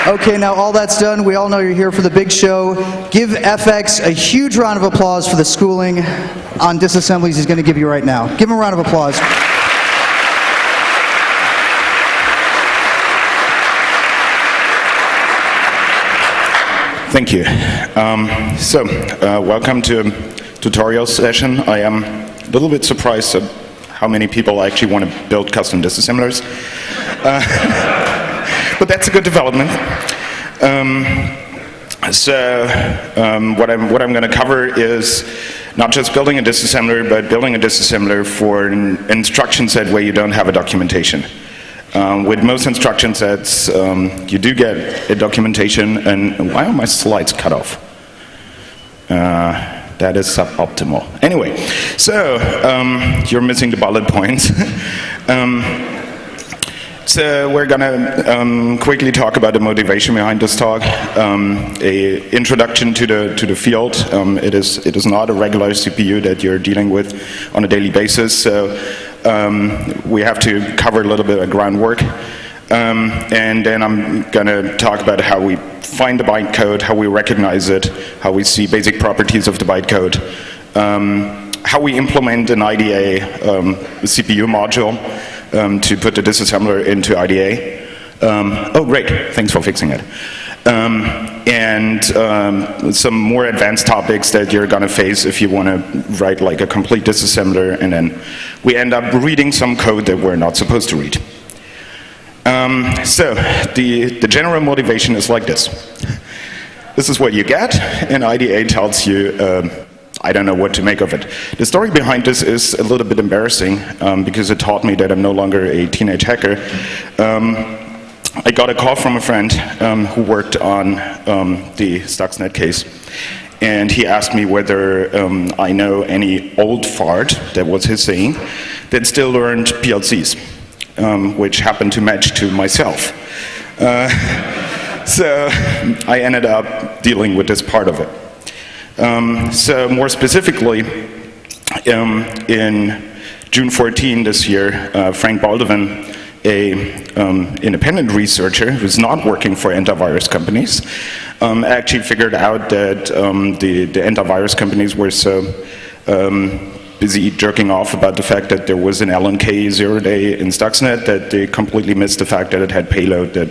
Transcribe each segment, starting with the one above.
Okay, now all that's done. We all know you're here for the big show. Give FX a huge round of applause for the schooling on disassemblies he's going to give you right now. Give him a round of applause. Thank you. Welcome to tutorial session. I am a little bit surprised at how many people actually want to build custom disassemblers. But that's a good development. What I'm going to cover is not just building a disassembler, but building a disassembler for an instruction set where you don't have a documentation. With most instruction sets, you do get a documentation, and why are my slides cut off? That is suboptimal. Anyway, so you're missing the bullet points. So we're going to quickly talk about the motivation behind this talk. A introduction to the field. It is not a regular CPU that you're dealing with on a daily basis. So we have to cover a little bit of groundwork. And then I'm going to talk about how we find the bytecode, how we recognize it, how we see basic properties of the bytecode, how we implement an IDA CPU module to put the disassembler into IDA. Oh, great. Thanks for fixing it. And some more advanced topics that you're going to face if you want to write like a complete disassembler, and then we end up reading some code that we're not supposed to read. So the general motivation is like this. This is what you get, and IDA tells you, I don't know what to make of it. The story behind this is a little bit embarrassing because it taught me that I'm no longer a teenage hacker. I got a call from a friend who worked on the STUXNET case, and he asked me whether I know any old fart, that was his saying, that still learned PLCs, which happened to match to myself. So I ended up dealing with this part of it. So more specifically, in June 14 this year, Frank Baldwin, an independent researcher who's not working for antivirus companies, actually figured out that the antivirus companies were so busy jerking off about the fact that there was an LNK 0-day in STUXNET that they completely missed the fact that it had payload that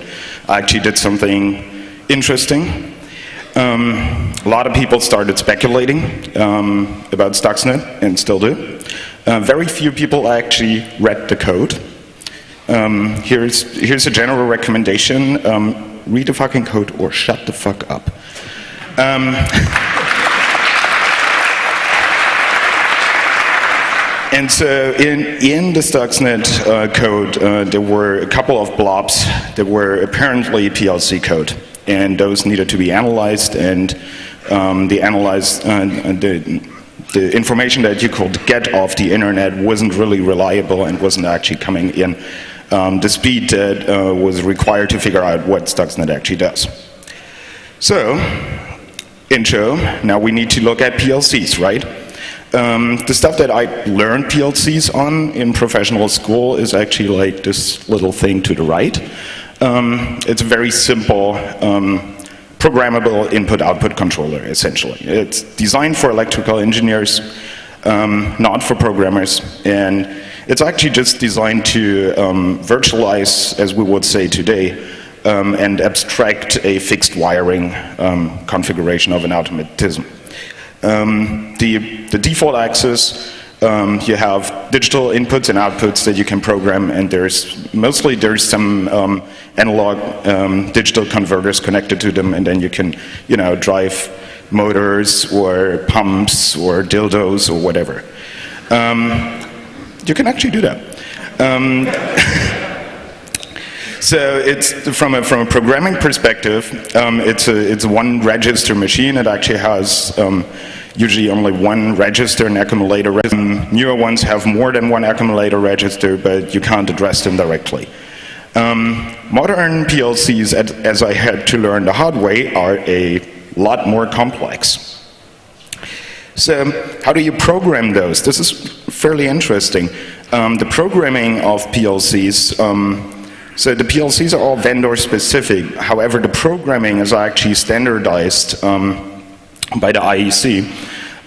actually did something interesting. A lot of people started speculating about STUXNET, and still do. Very few people actually read the code. Here's a general recommendation. Read the fucking code or shut the fuck up. And so in the STUXNET code, there were a couple of blobs that were apparently PLC code. And those needed to be analyzed, and the information that you could get off the internet wasn't really reliable and wasn't actually coming in the speed that was required to figure out what STUXNET actually does. So, intro, now we need to look at PLCs, right? The stuff that I learned PLCs on in professional school is actually like this little thing to the right. It's a very simple programmable input-output controller, essentially. It's designed for electrical engineers, not for programmers, and it's actually just designed to virtualize, as we would say today, and abstract a fixed wiring configuration of an automatism. The default access, you have digital inputs and outputs that you can program, and there's some analog digital converters connected to them, and then you can, drive motors or pumps or dildos or whatever. You can actually do that. So it's from a programming perspective, it's a one register machine. It actually has usually only one register and accumulator. Newer ones have more than one accumulator register, but you can't address them directly. Modern PLCs, as I had to learn the hard way, are a lot more complex. So how do you program those? This is fairly interesting. The programming of PLCs So the PLCs are all vendor specific. However, the programming is actually standardized by the IEC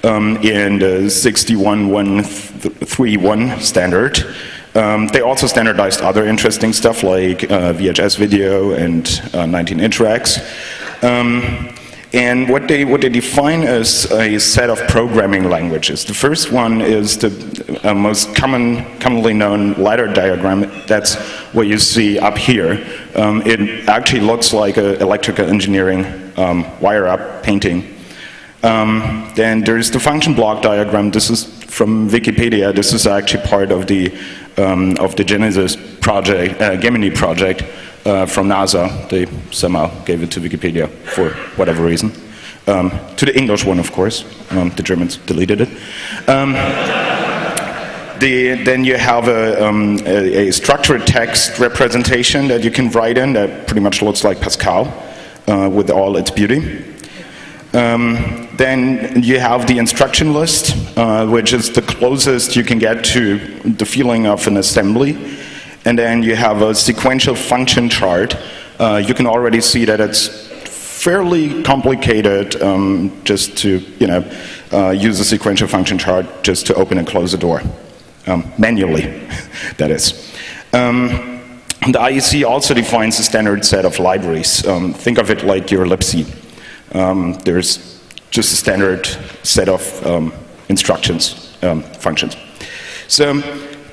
in the 61131 standard. They also standardized other interesting stuff like VHS video and 19-inch racks. And what they define as a set of programming languages. The first one is the most commonly known ladder diagram. That's what you see up here. It actually looks like an electrical engineering wire-up painting. Then there's the function block diagram. This is from Wikipedia. This is actually part of the Genesis project, Gemini project. From NASA. They somehow gave it to Wikipedia for whatever reason. To the English one, of course. The Germans deleted it. Then you have a structured text representation that you can write in that pretty much looks like Pascal with all its beauty. Then you have the instruction list, which is the closest you can get to the feeling of an assembly. And then you have a sequential function chart. You can already see that it's fairly complicated just to use a sequential function chart just to open and close a door. Manually, that is. The IEC also defines a standard set of libraries. Think of it like your libc. There's just a standard set of instructions, functions. So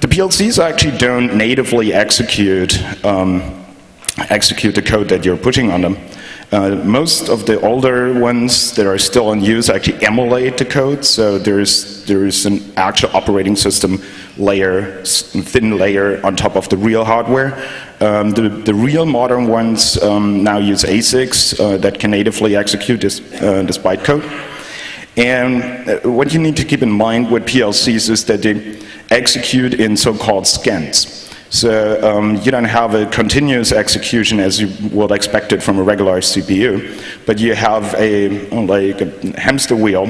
the PLCs actually don't natively execute the code that you're pushing on them. Most of the older ones that are still in use actually emulate the code, so there's an actual operating system layer, thin layer on top of the real hardware. The real modern ones now use ASICs that can natively execute this bytecode. And what you need to keep in mind with PLCs is that they execute in so-called scans. So you don't have a continuous execution as you would expect it from a regular CPU, but you have like a hamster wheel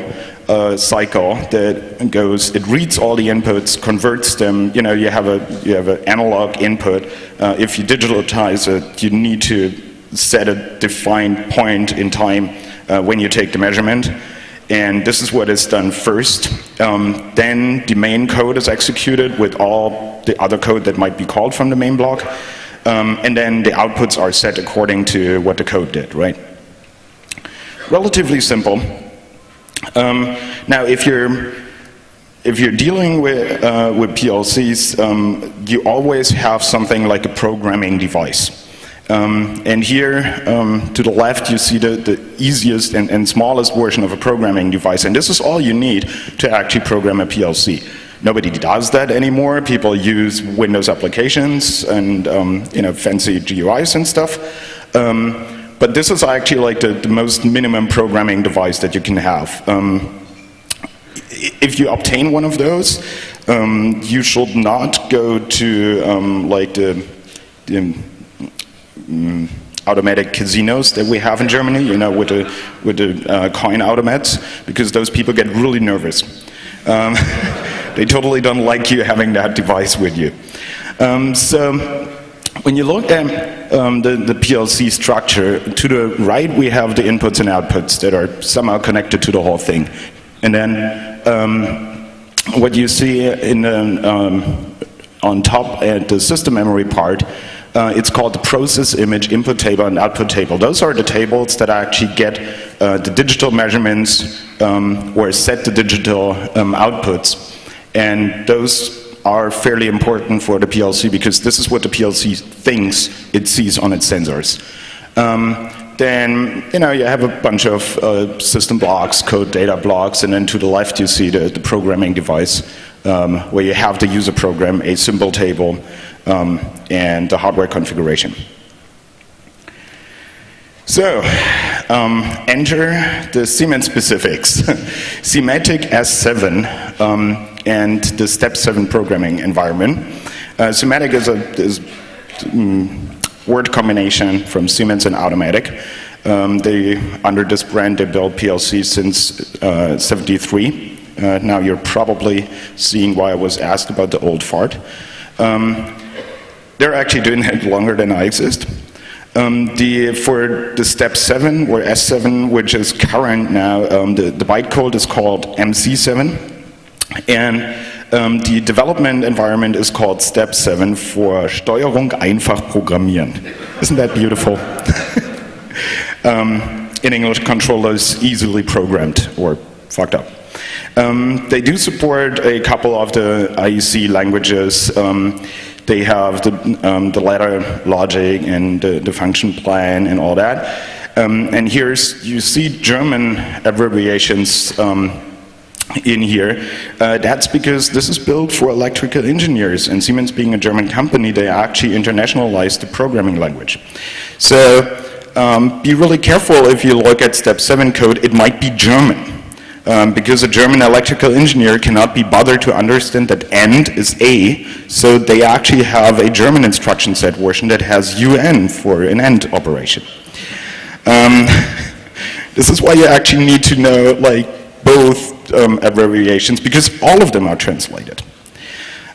cycle that goes. It reads all the inputs, converts them. You have an analog input. If you digitize it, you need to set a defined point in time when you take the measurement. And this is what is done first. Then the main code is executed with all the other code that might be called from the main block. And then the outputs are set according to what the code did, right? Relatively simple. Now, if you're dealing with PLCs, you always have something like a programming device. And here, to the left, you see the easiest and smallest version of a programming device. And this is all you need to actually program a PLC. Nobody does that anymore. People use Windows applications and fancy GUIs and stuff. But this is actually like the most minimum programming device that you can have. If you obtain one of those, you should not go to like the automatic casinos that we have in Germany, with the coin automats, because those people get really nervous. They totally don't like you having that device with you. So when you look at the PLC structure, to the right we have the inputs and outputs that are somehow connected to the whole thing. And then what you see in on top at the system memory part, it's called the process image input table and output table. Those are the tables that actually get the digital measurements or set the digital outputs. And those are fairly important for the PLC because this is what the PLC thinks it sees on its sensors. Then you have a bunch of system blocks, code data blocks, and then to the left you see the programming device where you have the user program, a symbol table, and the hardware configuration. So, enter the Siemens specifics. Simatic S7 and the Step 7 programming environment. Simatic is a word combination from Siemens and Automatic. Under this brand, they built PLCs since '73. Now you're probably seeing why I was asked about the old fart. They're actually doing it longer than I exist. For the step 7 or S7, which is current now, the bytecode is called MC7, and the development environment is called step 7 for Steuerung einfach programmieren. Isn't that beautiful? In English, controllers easily programmed or fucked up. They do support a couple of the IEC languages. They have the ladder logic and the function plan and all that. And you see German abbreviations in here. That's because this is built for electrical engineers, and Siemens being a German company, they actually internationalized the programming language. So be really careful if you look at step 7 code, it might be German. Because a German electrical engineer cannot be bothered to understand that AND is A, so they actually have a German instruction set version that has UN for an AND operation. This is why you actually need to know like both abbreviations, because all of them are translated.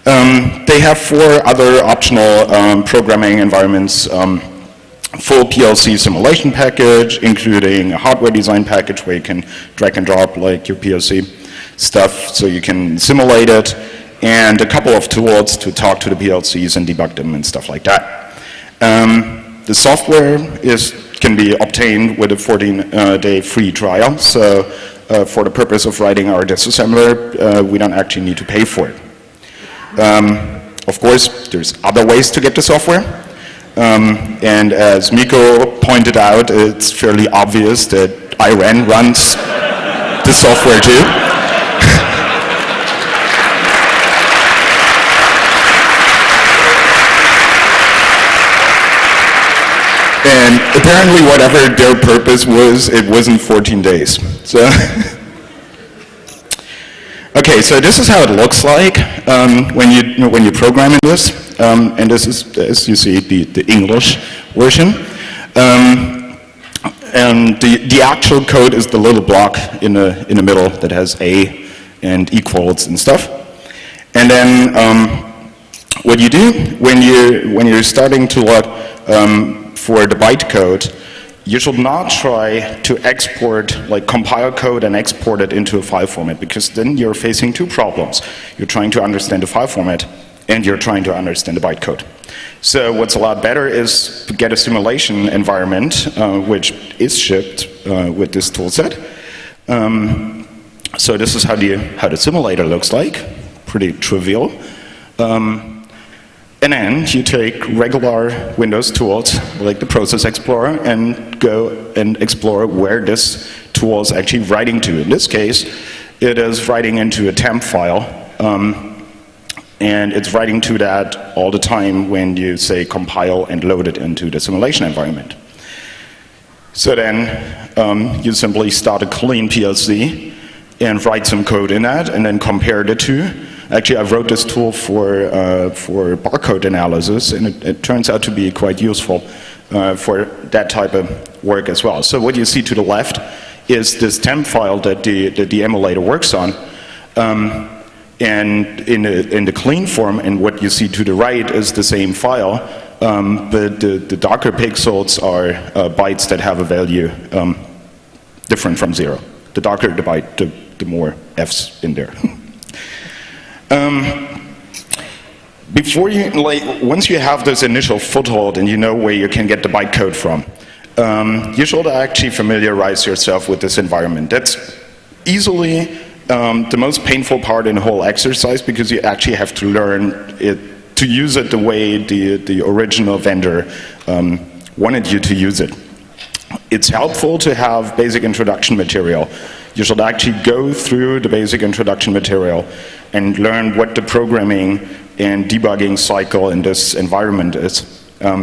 They have 4 other optional programming environments. Full PLC simulation package, including a hardware design package where you can drag and drop like your PLC stuff so you can simulate it, and a couple of tools to talk to the PLCs and debug them and stuff like that. The software can be obtained with a 14-day free trial, so for the purpose of writing our disassembler, we don't actually need to pay for it. Of course, there's other ways to get the software. And as Miko pointed out, it's fairly obvious that Iran runs the software too. And apparently whatever their purpose was, it wasn't 14 days. So okay, so this is how it looks like when you program in this. And this is, as you see, the English version. And the actual code is the little block in the middle that has A and equals and stuff. And then what you do when you're starting to look for the bytecode, you should not try to export, like compile code and export it into a file format, because then you're facing 2 problems. You're trying to understand the file format, and you're trying to understand the bytecode. So what's a lot better is to get a simulation environment, which is shipped with this tool set. So this is how the simulator looks like, pretty trivial. And then you take regular Windows tools, like the Process Explorer, and go and explore where this tool is actually writing to. In this case, it is writing into a temp file. And it's writing to that all the time when you say compile and load it into the simulation environment. So then you simply start a clean PLC and write some code in that and then compare the 2. Actually, I wrote this tool for barcode analysis, and it turns out to be quite useful for that type of work as well. So what you see to the left is this temp file that the emulator works on. And in the clean form, and what you see to the right is the same file, but the darker pixels are bytes that have a value different from 0. The darker the byte, the more F's in there. Once you have this initial foothold and you know where you can get the bytecode from, you should actually familiarize yourself with this environment. That's easily the most painful part in the whole exercise, because you actually have to learn to use it the way the original vendor wanted you to use it. It's helpful to have basic introduction material. You should actually go through the basic introduction material and learn what the programming and debugging cycle in this environment is,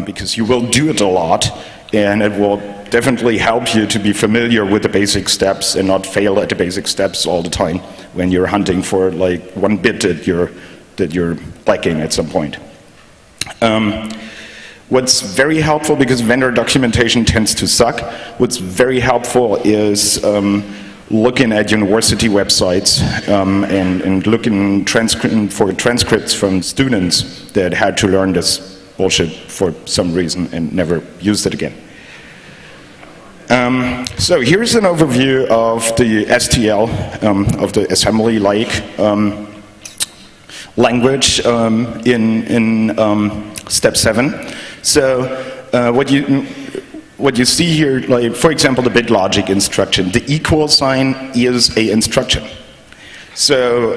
because you will do it a lot, and it will definitely help you to be familiar with the basic steps and not fail at the basic steps all the time when you're hunting for like one bit that you're lacking at some point. What's very helpful, because vendor documentation tends to suck, what's very helpful is looking at university websites and looking for transcripts from students that had to learn this bullshit for some reason and never used it again. So here's an overview of the STL, of the assembly-like language in step 7. So what you see here, like for example, the bit logic instruction, the equal sign is a instruction. So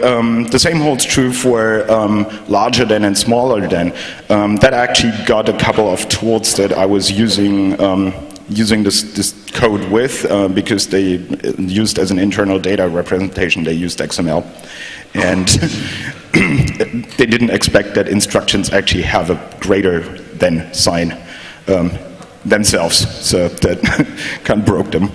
the same holds true for larger than and smaller than. That actually got a couple of tools that I was using this code with because they used as an internal data representation, they used XML. And they didn't expect that instructions actually have a greater than sign themselves, so that kind of broke them.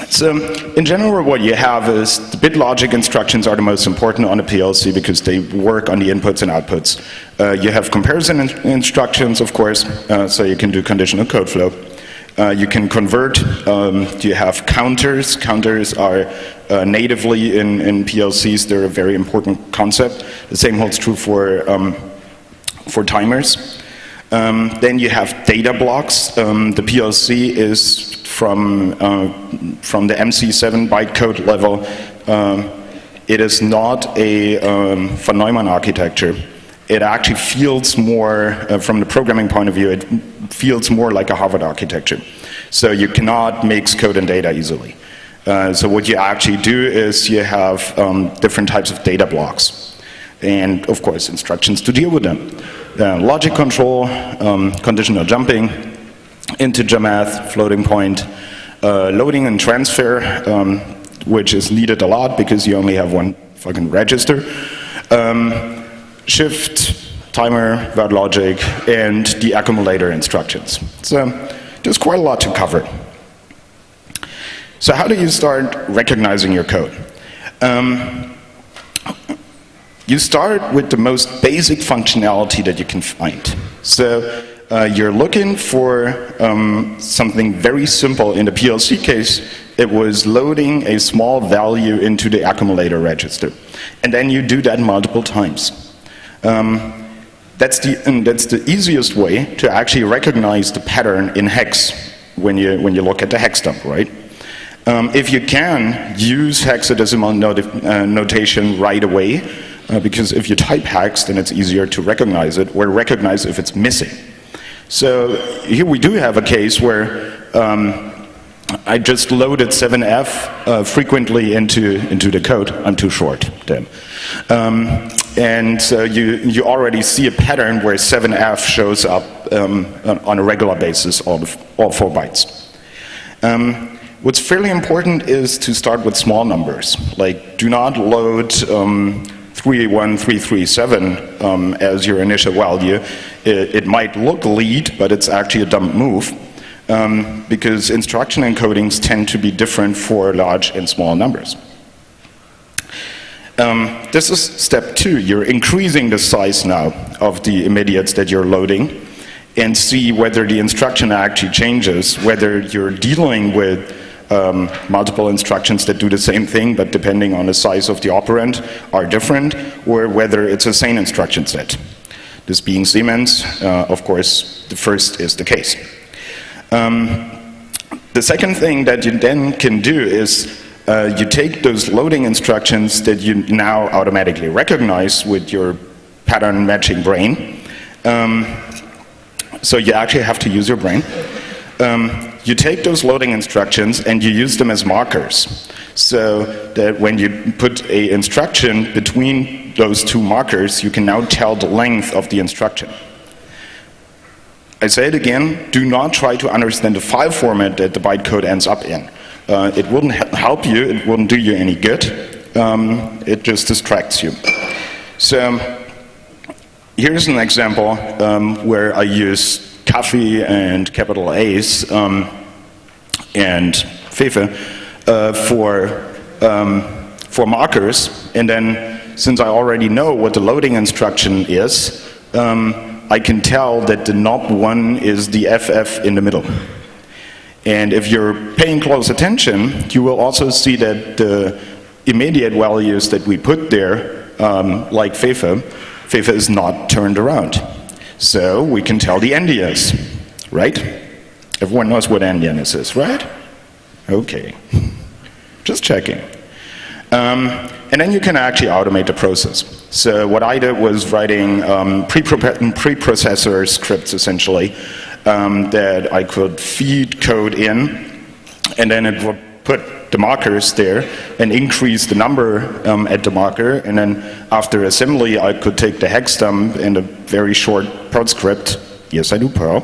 So in general what you have is the bit logic instructions are the most important on a PLC because they work on the inputs and outputs. You have comparison instructions, of course, so you can do conditional code flow. You can convert, you have counters. Counters are natively in PLCs, they're a very important concept. The same holds true for timers. Then you have data blocks. The PLC is from the MC7 bytecode level. It is not a Phenoelit architecture. It actually feels more, from the programming point of view, it feels more like a Harvard architecture. So you cannot mix code and data easily. So what you actually do is you have different types of data blocks. And of course, instructions to deal with them. Logic control, conditional jumping, integer math, floating point, loading and transfer, which is needed a lot because you only have one fucking register. Shift, timer, word logic, and the accumulator instructions. So there's quite a lot to cover. So how do you start recognizing your code? You start with the most basic functionality that you can find. So you're looking for something very simple. In the PLC case, it was loading a small value into the accumulator register. And then you do that multiple times. That's the easiest way to actually recognize the pattern in hex when you look at the hex dump, right? If you can, use hexadecimal notation right away, because if you type hex, then it's easier to recognize it, or recognize if it's missing. So here we do have a case where I just loaded 7F frequently into the code. I'm too short, damn. And so you already see a pattern where 7F shows up on a regular basis, all 4 bytes. What's fairly important is to start with small numbers. Like, do not load 31337 as your initial value. It might look lead, but it's actually a dump move. Because instruction encodings tend to be different for large and small numbers. This is step 2. You're increasing the size now of the immediates that you're loading and see whether the instruction actually changes, whether you're dealing with multiple instructions that do the same thing, but depending on the size of the operand are different, or whether it's the same instruction set. This being Siemens, of course, the first is the case. The second thing that you then can do is you take those loading instructions that you now automatically recognize with your pattern matching brain. So you actually have to use your brain. You take those loading instructions and you use them as markers. So that when you put an instruction between those 2 markers, you can now tell the length of the instruction. I say it again, do not try to understand the file format that the bytecode ends up in. It wouldn't help you, it wouldn't do you any good, it just distracts you. So here's an example where I use Kaffee and capital A's and Fefe for markers, and then since I already know what the loading instruction is, I can tell that the knob1 is the FF in the middle. And if you're paying close attention, you will also see that the immediate values that we put there, like Fefe is not turned around. So we can tell the NDS, right? Everyone knows what NDS is, right? Okay, just checking. And then you can actually automate the process. So what I did was writing preprocessor scripts, essentially, that I could feed code in, and then it would put the markers there and increase the number at the marker, and then after assembly I could take the hex dump and a very short Perl script, yes I do Perl,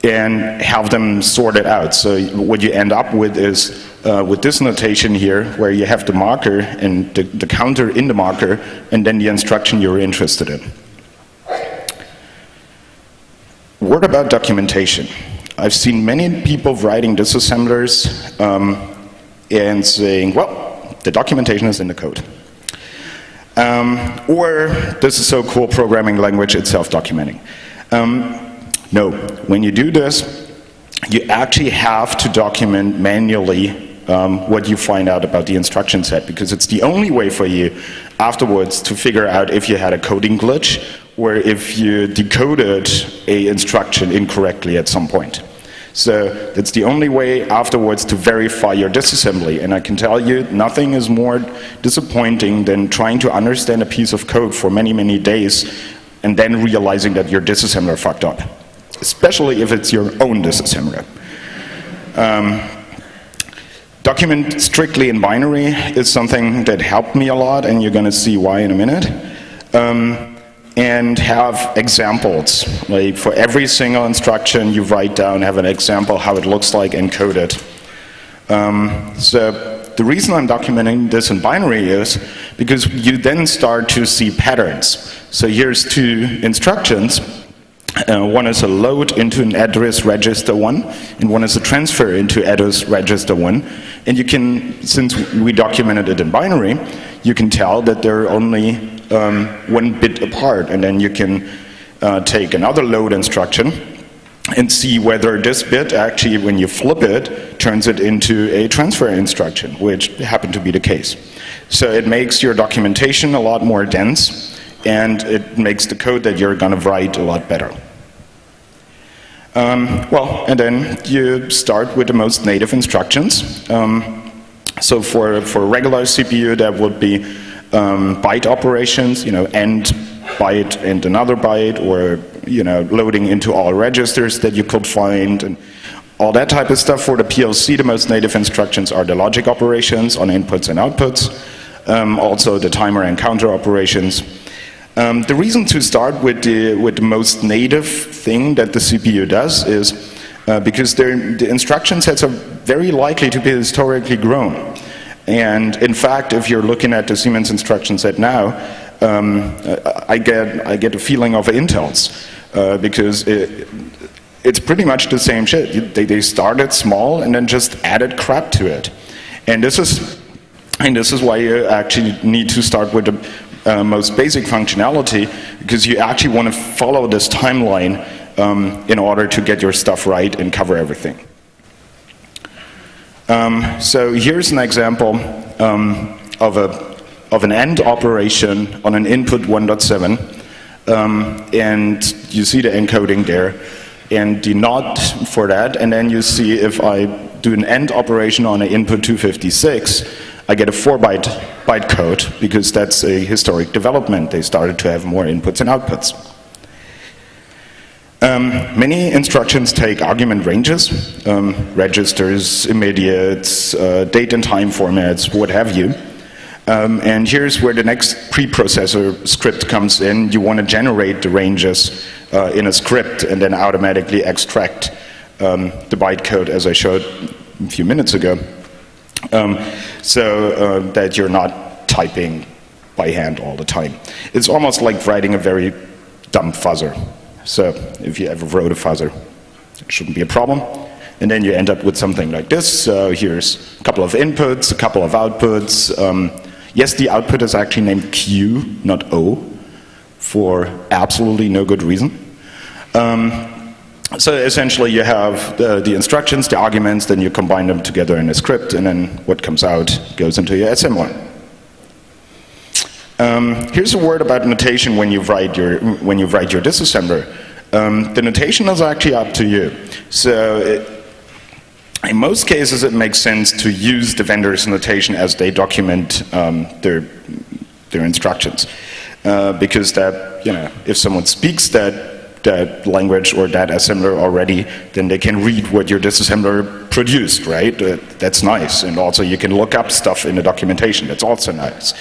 and have them sorted out. So what you end up with is, with this notation here, where you have the marker and the counter in the marker, and then the instruction you're interested in. Word about documentation. I've seen many people writing disassemblers and saying, well, the documentation is in the code. Or this is so cool programming language, it's self-documenting. No, when you do this, you actually have to document manually what you find out about the instruction set, because it's the only way for you afterwards to figure out if you had a coding glitch or if you decoded an instruction incorrectly at some point. So that's the only way afterwards to verify your disassembly. And I can tell you, nothing is more disappointing than trying to understand a piece of code for many, many days and then realizing that your disassembler fucked up, especially if it's your own disassembler. Document strictly in binary is something that helped me a lot, and you're going to see why in a minute. And have examples. Like for every single instruction you write down, have an example how it looks like encoded. So the reason I'm documenting this in binary is because you then start to see patterns. So here's two instructions. One is a load into an address register 1, and one is a transfer into address register 1. And you can, since we documented it in binary, you can tell that they're only 1 bit apart, and then you can take another load instruction and see whether this bit actually, when you flip it, turns it into a transfer instruction, which happened to be the case. So it makes your documentation a lot more dense, and it makes the code that you're going to write a lot better. Well, and then you start with the most native instructions. So for a regular CPU, that would be byte operations, you know, end byte and another byte, or, you know, loading into all registers that you could find, and all that type of stuff. For the PLC, the most native instructions are the logic operations on inputs and outputs, also the timer and counter operations. The reason to start with the most native thing that the CPU does is because the instruction sets are very likely to be historically grown. And in fact, if you're looking at the Siemens instruction set now, I get a feeling of Intel's, because it's pretty much the same shit. They started small and then just added crap to it. And this is why you actually need to start with the most basic functionality, because you actually want to follow this timeline in order to get your stuff right and cover everything. So here's an example of an AND operation on an input 1.7, and you see the encoding there, and the NOT for that, and then you see if I do an AND operation on an input 256, I get a 4-byte code, because that's a historic development. They started to have more inputs and outputs. Many instructions take argument ranges, registers, immediates, date and time formats, what have you. And here's where the next preprocessor script comes in. You want to generate the ranges in a script and then automatically extract the bytecode, as I showed a few minutes ago, so that you're not typing by hand all the time. It's almost like writing a very dumb fuzzer. So if you ever wrote a fuzzer, it shouldn't be a problem. And then you end up with something like this. So here's a couple of inputs, a couple of outputs. Yes, the output is actually named Q, not O, for absolutely no good reason. So essentially you have the instructions, the arguments, then you combine them together in a script, and then what comes out goes into your assembler. Here's a word about notation when you write your disassembler. The notation is actually up to you. So in most cases, it makes sense to use the vendor's notation as they document their instructions, because that, if someone speaks that language or that assembler already, then they can read what your disassembler produced, right? That's nice, and also you can look up stuff in the documentation. That's also nice.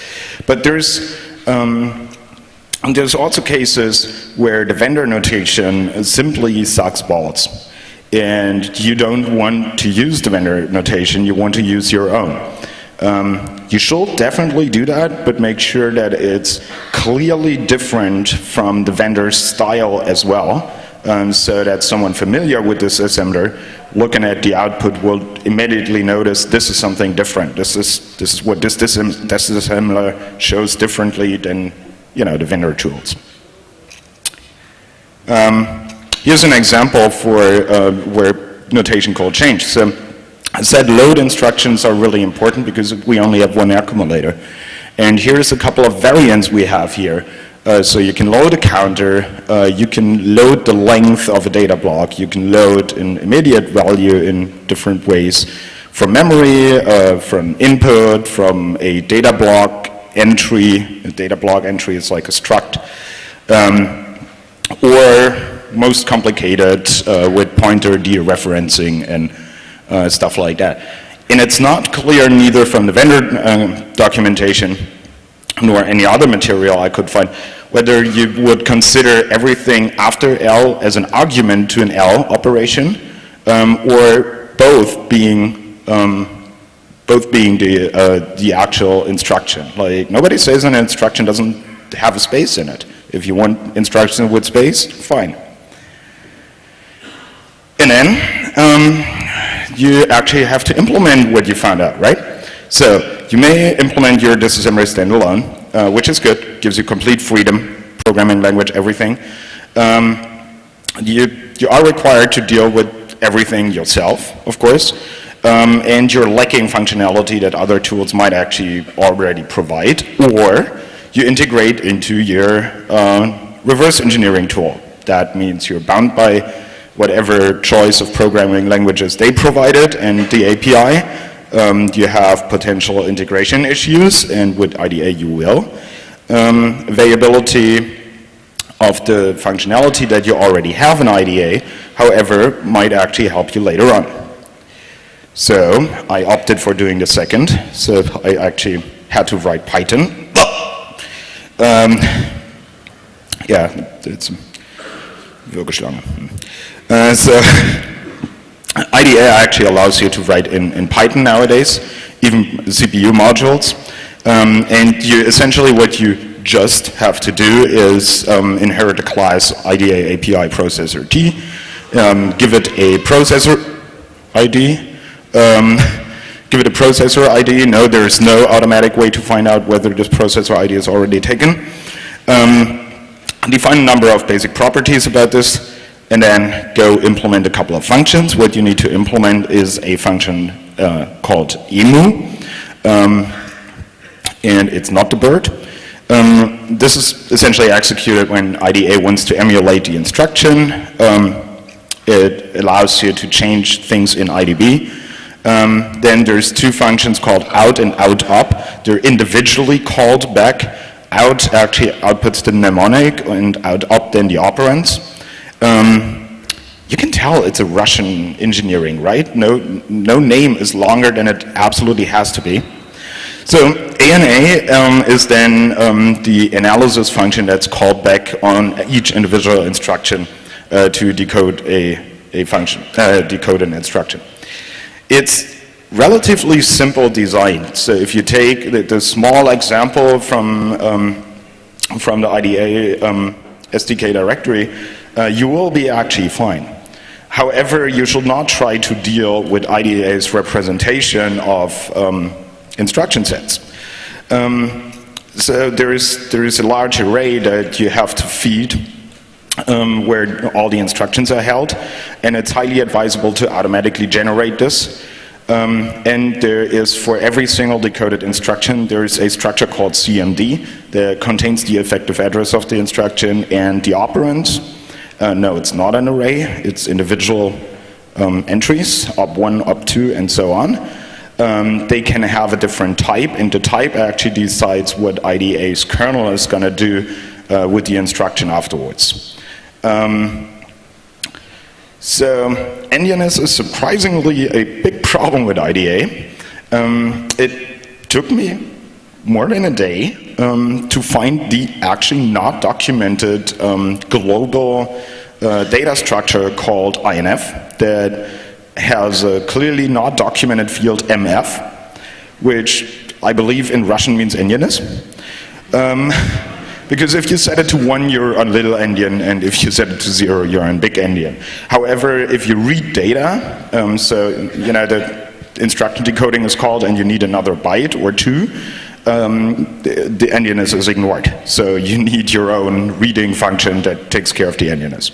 But there's also cases where the vendor notation simply sucks balls. And you don't want to use the vendor notation, you want to use your own. You should definitely do that, but make sure that it's clearly different from the vendor's style as well, so that someone familiar with this assembler looking at the output will immediately notice this is something different. This is what this disassembler shows differently than the vendor tools. Here's an example for where notation called change. So I said load instructions are really important because we only have one accumulator. And here's a couple of variants we have here. So you can load a counter, you can load the length of a data block, you can load an immediate value in different ways, from memory, from input, from a data block entry. A data block entry is like a struct, or most complicated with pointer dereferencing and stuff like that. And it's not clear neither from the vendor documentation nor any other material I could find whether you would consider everything after L as an argument to an L operation, or both being the actual instruction. Like, nobody says an instruction doesn't have a space in it. If you want instruction with space, fine. And then you actually have to implement what you found out, right? So you may implement your disassembler standalone, which is good, gives you complete freedom, programming language, everything. You are required to deal with everything yourself, of course, and you're lacking functionality that other tools might actually already provide, or you integrate into your reverse engineering tool. That means you're bound by whatever choice of programming languages they provided and the API. You have potential integration issues, and with IDA you will. Availability of the functionality that you already have in IDA, however, might actually help you later on. So I opted for doing the second, so I actually had to write Python. Yeah, it's Würgeschlange. So IDA actually allows you to write in Python nowadays, even CPU modules. And you essentially what you just have to do is inherit a class IDA API processor T, give it a processor ID, give it a processor ID. No, there's no automatic way to find out whether this processor ID is already taken. Define a number of basic properties about this, and then go implement a couple of functions. What you need to implement is a function called emu, and it's not the bird. This is essentially executed when IDA wants to emulate the instruction. It allows you to change things in IDB. Then there's two functions called out and out up. They're individually called back. Out actually outputs the mnemonic, and out up then the operands. You can tell it's a Russian engineering, right? No name is longer than it absolutely has to be. So ANA is then the analysis function that's called back on each individual instruction to decode a function, decode an instruction. It's relatively simple design. So if you take the small example from the IDA SDK directory, you will be actually fine. However, you should not try to deal with IDA's representation of instruction sets. So there is a large array that you have to feed where all the instructions are held, and it's highly advisable to automatically generate this. And there is, for every single decoded instruction, there is a structure called CMD that contains the effective address of the instruction and the operand. No, it's not an array, it's individual entries, op1, op2, and so on. They can have a different type, and the type actually decides what IDA's kernel is going to do with the instruction afterwards. So endianness is surprisingly a big problem with IDA. It took me more than a day to find the actually not documented global data structure called INF that has a clearly not documented field MF, which I believe in Russian means endianness. Because if you set it to 1, you're on little endian, and if you set it to 0, you're on big endian. However, if you read data, so you know the instruction decoding is called, and you need another byte or 2, the endianness is ignored. So you need your own reading function that takes care of the endianness.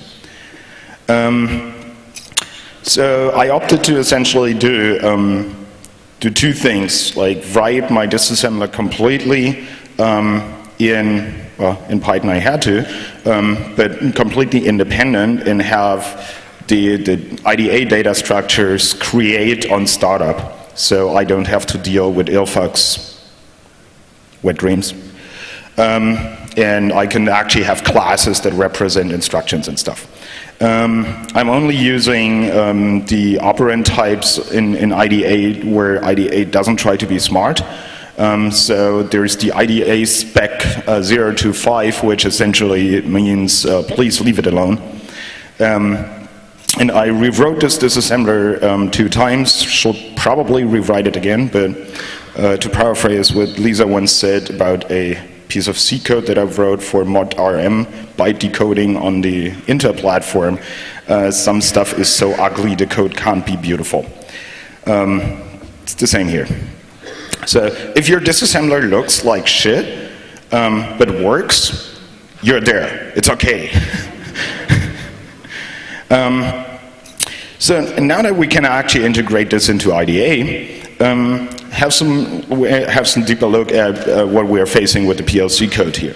So I opted to essentially do 2 things, like write my disassembler completely in Python I had to, but completely independent, and have the IDA data structures create on startup, so I don't have to deal with ilfuck's wet dreams. And I can actually have classes that represent instructions and stuff. I'm only using the operand types in IDA where IDA doesn't try to be smart. So there's the IDA spec 0 to 5, which essentially means please leave it alone. And I rewrote this disassembler 2 times, should probably rewrite it again, but to paraphrase what Lisa once said about a piece of C code that I wrote for mod RM byte decoding on the Intel platform, some stuff is so ugly the code can't be beautiful. It's the same here. So if your disassembler looks like shit, but works, you're there. It's okay. So now that we can actually integrate this into IDA, have some deeper look at what we are facing with the PLC code here.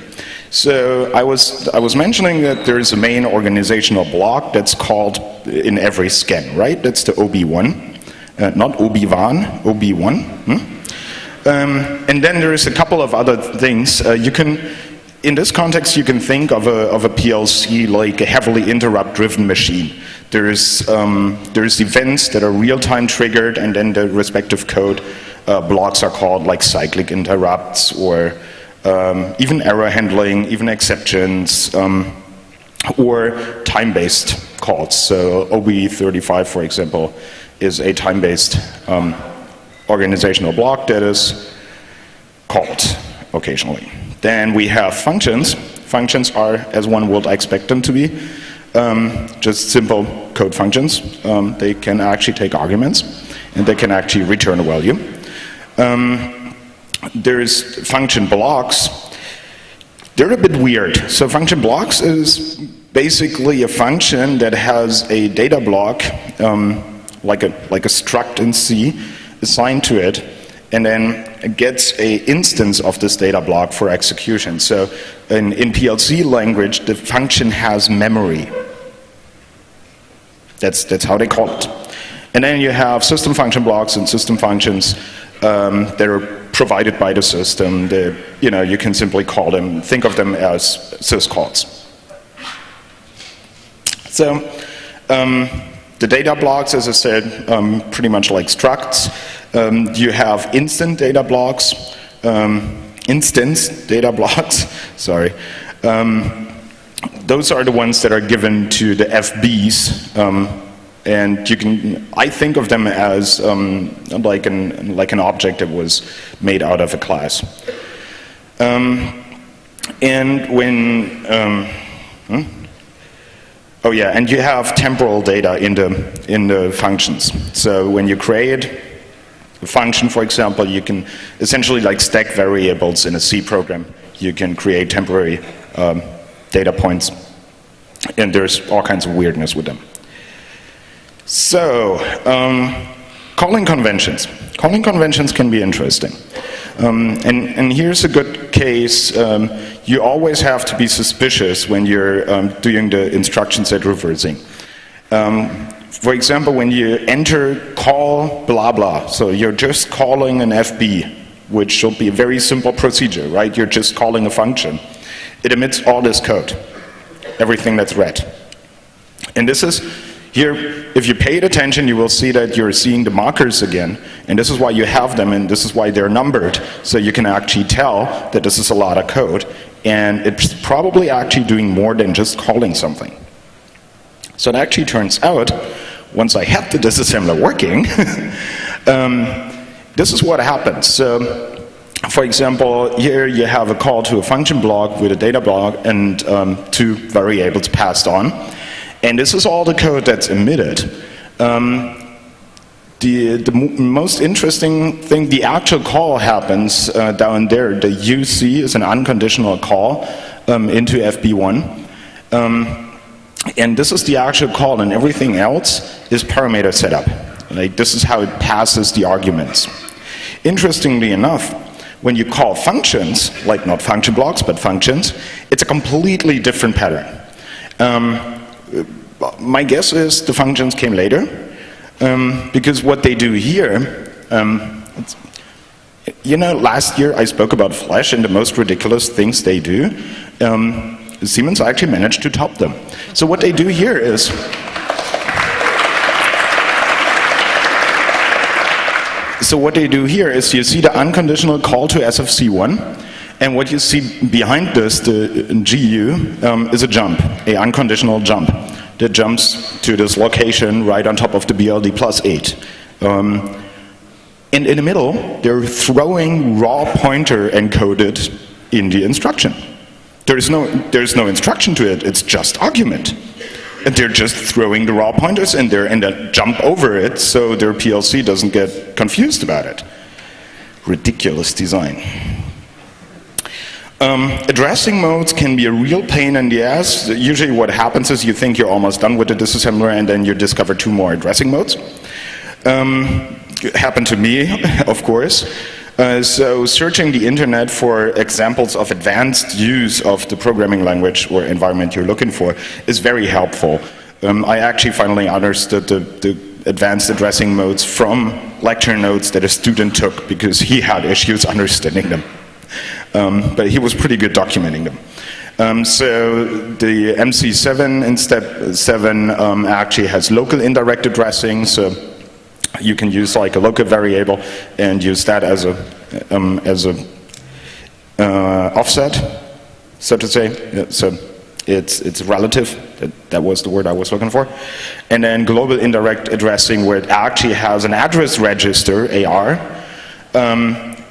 So I was mentioning that there is a main organizational block that's called in every scan, right? That's the OB1, not OB1, OB1. And then there is a couple of other things. In this context, you can think of a PLC like a heavily interrupt-driven machine. There's events that are real-time triggered, and then the respective code blocks are called like cyclic interrupts, or even error handling, even exceptions, or time-based calls. So OB35, for example, is a time-based organizational block that is called occasionally. Then we have functions. Functions are, as one would expect them to be, just simple code functions. They can actually take arguments, and they can actually return a value. There's function blocks. They're a bit weird. So function blocks is basically a function that has a data block, like a struct in C, assigned to it, and then it gets a instance of this data block for execution. So in PLC language, the function has memory. That's how they call it. And then you have system function blocks and system functions that are provided by the system. That, you can simply call them, think of them as syscalls. So the data blocks, as I said, pretty much like structs. You have instant data blocks, sorry. Those are the ones that are given to the FBs, and you can, I think of them as like an object that was made out of a class. And when oh yeah, and you have temporal data in the functions. So when you create a function, for example, you can essentially like stack variables in a C program. You can create temporary data points, and there's all kinds of weirdness with them. So Calling conventions. Calling conventions can be interesting. And here's a good case. You always have to be suspicious when you're doing the instruction set reversing. For example, when you enter call blah blah, so you're just calling an FB, which should be a very simple procedure, right? You're just calling a function. It emits all this code, everything that's red. And this is, here, if you paid attention, you will see that you're seeing the markers again, and this is why you have them, and this is why they're numbered, so you can actually tell that this is a lot of code, and it's probably actually doing more than just calling something. So it actually turns out, once I had the disassembler working, this is what happens. So, for example, here you have a call to a function block with a data block and 2 variables passed on. And this is all the code that's emitted. The most interesting thing, the actual call happens down there. The UC is an unconditional call into FB1. And this is the actual call, and everything else is parameter setup. Like, this is how it passes the arguments. Interestingly enough, when you call functions, like not function blocks, but functions, it's a completely different pattern. My guess is the functions came later, because what they do here, you know, last year I spoke about Flash and the most ridiculous things they do. Siemens actually managed to top them. So what they do here is, you see the unconditional call to SFC1, and what you see behind this, the GU, is a jump, an unconditional jump that jumps to this location right on top of the BLD +8. And in the middle, they're throwing raw pointer encoded in the instruction. There's no instruction to it, it's just argument. And they're just throwing the raw pointers in there and then jump over it so their PLC doesn't get confused about it. Ridiculous design. Addressing modes can be a real pain in the ass. Usually what happens is you think you're almost done with the disassembler and then you discover 2 more addressing modes. It happened to me, of course. So searching the internet for examples of advanced use of the programming language or environment you're looking for is very helpful. I actually finally understood the advanced addressing modes from lecture notes that a student took because he had issues understanding them. But he was pretty good documenting them. So the MC7 in step 7 actually has local indirect addressing, so you can use like a local variable and use that as a offset, so to say. So it's relative. That was the word I was looking for. And then global indirect addressing, where it actually has an address register, AR,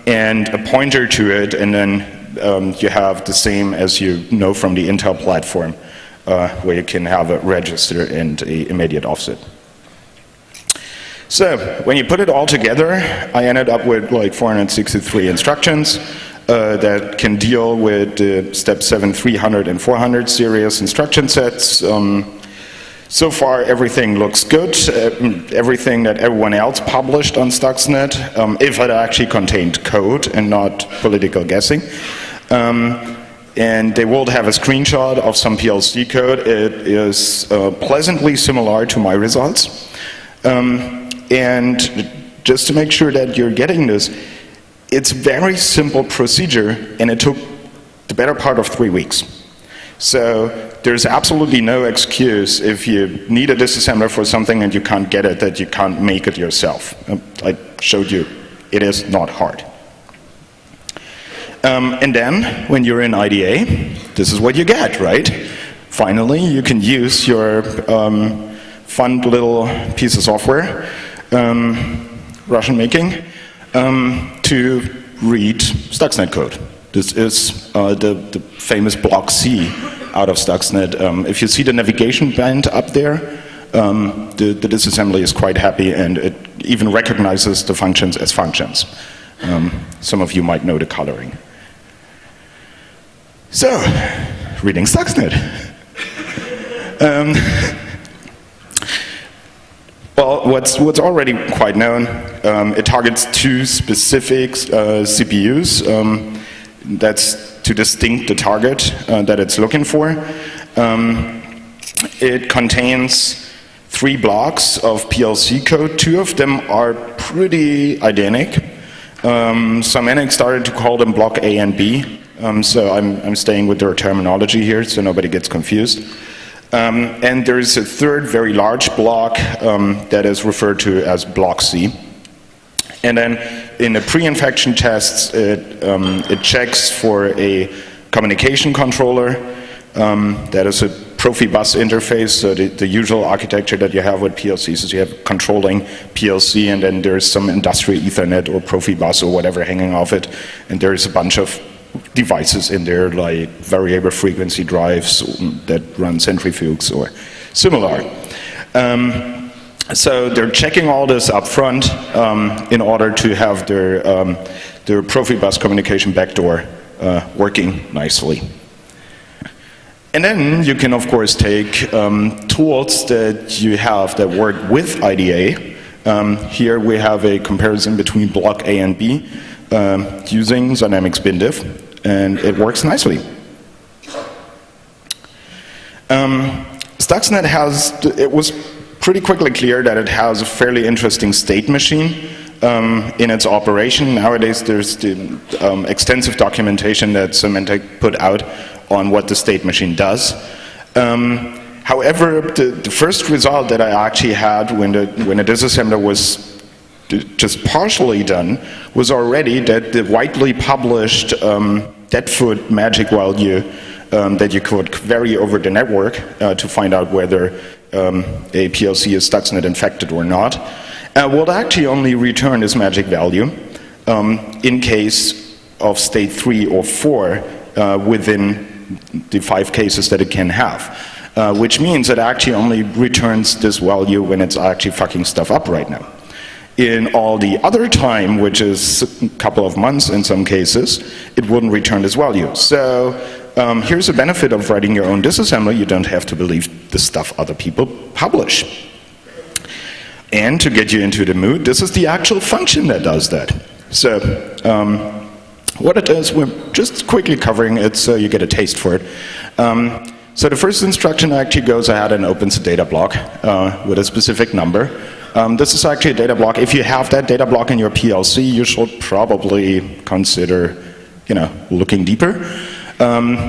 and a pointer to it, and then you have the same as you know from the Intel platform, where you can have a register and an immediate offset. So, when you put it all together, I ended up with like 463 instructions that can deal with the step 7, 300 and 400 series instruction sets. So far, everything looks good. Everything that everyone else published on STUXNET, if it actually contained code and not political guessing. And they will have a screenshot of some PLC code. It is pleasantly similar to my results. And just to make sure that you're getting this, it's very simple procedure, and it took the better part of 3 weeks. So there's absolutely no excuse if you need a disassembler for something and you can't get it, that you can't make it yourself. I showed you, it is not hard. And then, when you're in IDA, this is what you get, right? Finally, you can use your fun little piece of software, Russian making, to read STUXNET code. This is the famous block C out of STUXNET. If you see the navigation band up there, the disassembly is quite happy, and it even recognizes the functions as functions. Some of you might know the coloring. So, reading STUXNET. Well, what's already quite known, it targets two specific CPUs. That's to distinct the target that it's looking for. It contains 3 blocks of PLC code. 2 of them are pretty identical. Simatic started to call them block A and B, so I'm staying with their terminology here so nobody gets confused. And there is a third very large block that is referred to as block C. And then in the pre-infection tests, it checks for a communication controller. That is a Profibus interface. So the usual architecture that you have with PLCs is you have controlling PLC, and then there's some industrial Ethernet or Profibus or whatever hanging off it, and there's a bunch of devices in there like variable frequency drives that run centrifuges or similar. So they're checking all this up front in order to have their Profibus communication backdoor working nicely. And then you can, of course, take tools that you have that work with IDA. Here we have a comparison between block A and B using Dynamics BinDiff, and it works nicely. STUXNET it was pretty quickly clear that it has a fairly interesting state machine in its operation. Nowadays there's the extensive documentation that Simatic put out on what the state machine does. However, the first result that I actually had when the disassembler was just partially done was already that the widely published deadfoot magic value that you could vary over the network to find out whether a PLC is STUXNET infected or not, would actually only return this magic value in case of state 3 or 4 within the 5 cases that it can have, which means it actually only returns this value when it's actually fucking stuff up right now. In all the other time, which is a couple of months in some cases, it wouldn't return this value. So here's a benefit of writing your own disassembler. You don't have to believe the stuff other people publish. And to get you into the mood, this is the actual function that does that. So what it does, we're just quickly covering it so you get a taste for it. So the first instruction actually goes ahead and opens a data block with a specific number. This is actually a data block. If you have that data block in your PLC, you should probably consider, looking deeper,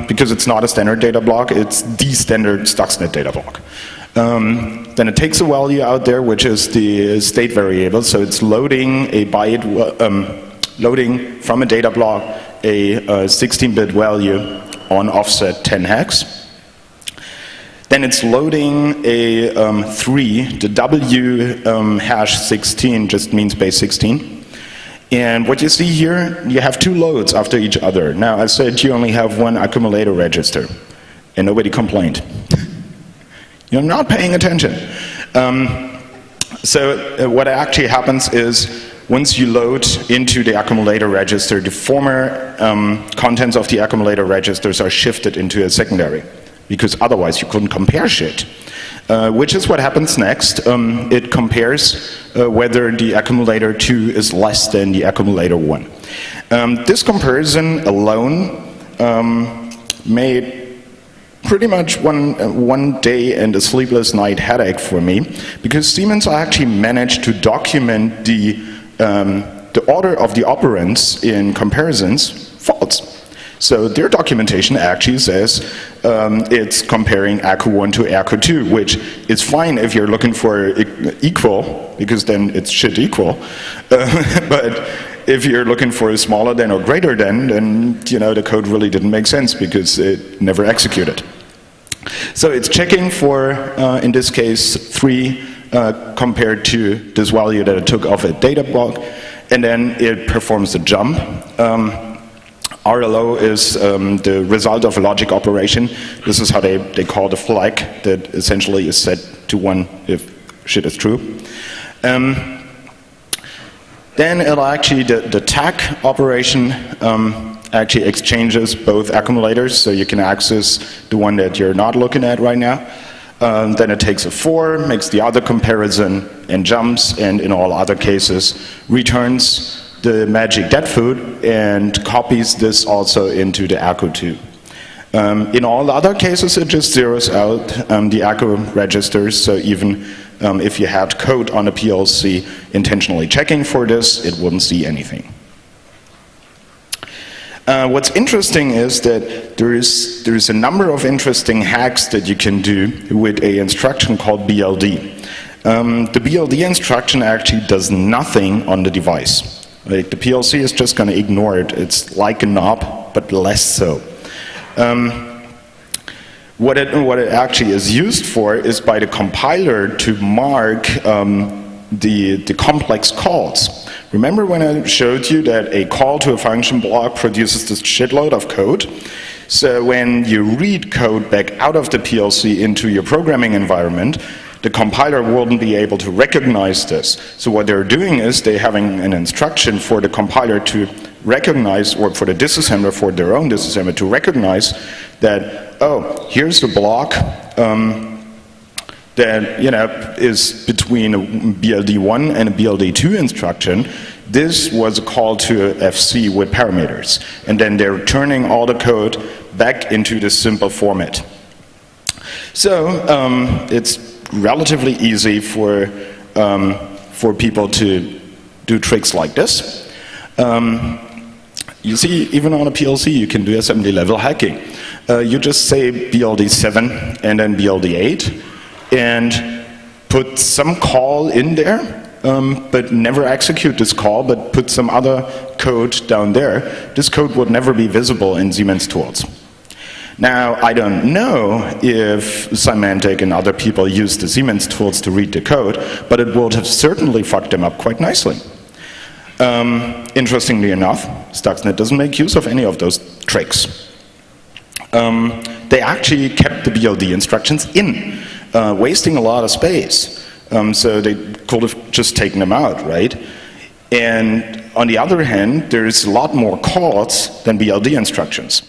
because it's not a standard data block, it's the standard STUXNET data block. Then it takes a value out there, which is the state variable, so it's loading a byte, loading from a data block a 16-bit value on offset 10 hex. Then it's loading a 3, the W hash 16 just means base 16. And what you see here, you have 2 loads after each other. Now, I said you only have 1 accumulator register, and nobody complained. You're not paying attention. So what actually happens is, once you load into the accumulator register, the former contents of the accumulator registers are shifted into a secondary, because otherwise you couldn't compare shit. Which is what happens next. It compares whether the accumulator 2 is less than the accumulator 1. This comparison alone made pretty much one day and a sleepless night headache for me, because Siemens actually managed to document the order of the operands in comparisons false. So their documentation actually says it's comparing ACU1 to ACU2, which is fine if you're looking for equal, because then it should equal. But if you're looking for a smaller than or greater than, then the code really didn't make sense because it never executed. So it's checking for, in this case, 3 compared to this value that it took off a data block, and then it performs a jump. RLO is the result of a logic operation. This is how they call the flag that essentially is set to 1 if shit is true. Then it'll actually, the TAC operation actually exchanges both accumulators, so you can access the one that you're not looking at right now. then it takes a 4, makes the other comparison, and jumps, and in all other cases, returns the magic dead food and copies this also into the echo 2. In all other cases, it just zeroes out the echo registers, so even if you had code on a PLC intentionally checking for this, it wouldn't see anything. What's interesting is that there is a number of interesting hacks that you can do with an instruction called BLD. The BLD instruction actually does nothing on the device. Like, the PLC is just going to ignore it. It's like a knob, but less so. What it actually is used for is by the compiler to mark the complex calls. Remember when I showed you that a call to a function block produces this shitload of code? So when you read code back out of the PLC into your programming environment, the compiler wouldn't be able to recognize this. So what they're doing is they're having an instruction for the compiler to recognize, or for the disassembler, for their own disassembler, to recognize that, oh, here's the block that, you know, is between a BLD1 and a BLD2 instruction. This was a call to FC with parameters. And then they're turning all the code back into this simple format. So it's relatively easy for people to do tricks like this. You see, even on a PLC, you can do assembly-level hacking. You just say BLD7 and then BLD8, and put some call in there, but never execute this call, but put some other code down there. This code would never be visible in Siemens tools. Now, I don't know if Simatic and other people use the Siemens tools to read the code, but it would have certainly fucked them up quite nicely. Interestingly enough, STUXNET doesn't make use of any of those tricks. They actually kept the BLD instructions in, wasting a lot of space. So they could have just taken them out, right? And on the other hand, there's a lot more calls than BLD instructions.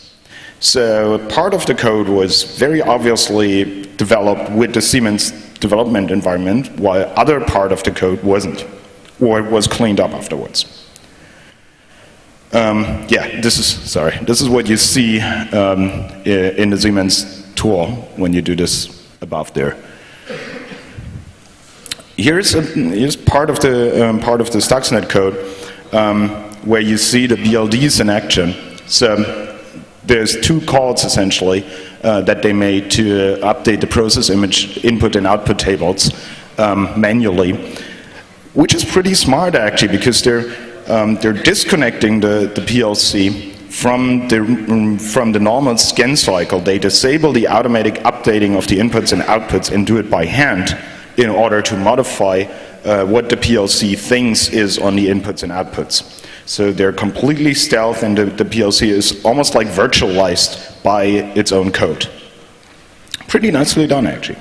So part of the code was very obviously developed with the Siemens development environment, while other part of the code wasn't, or was cleaned up afterwards. Yeah, this is what you see in the Siemens tool when you do this above there. Here's part of the STUXNET code where you see the BLDs in action. So there's two calls essentially that they made to update the process image input and output tables manually, which is pretty smart actually, because they're disconnecting the PLC from the normal scan cycle. They disable the automatic updating of the inputs and outputs and do it by hand in order to modify what the PLC thinks is on the inputs and outputs. So they're completely stealth, and the PLC is almost like virtualized by its own code. Pretty nicely done, actually.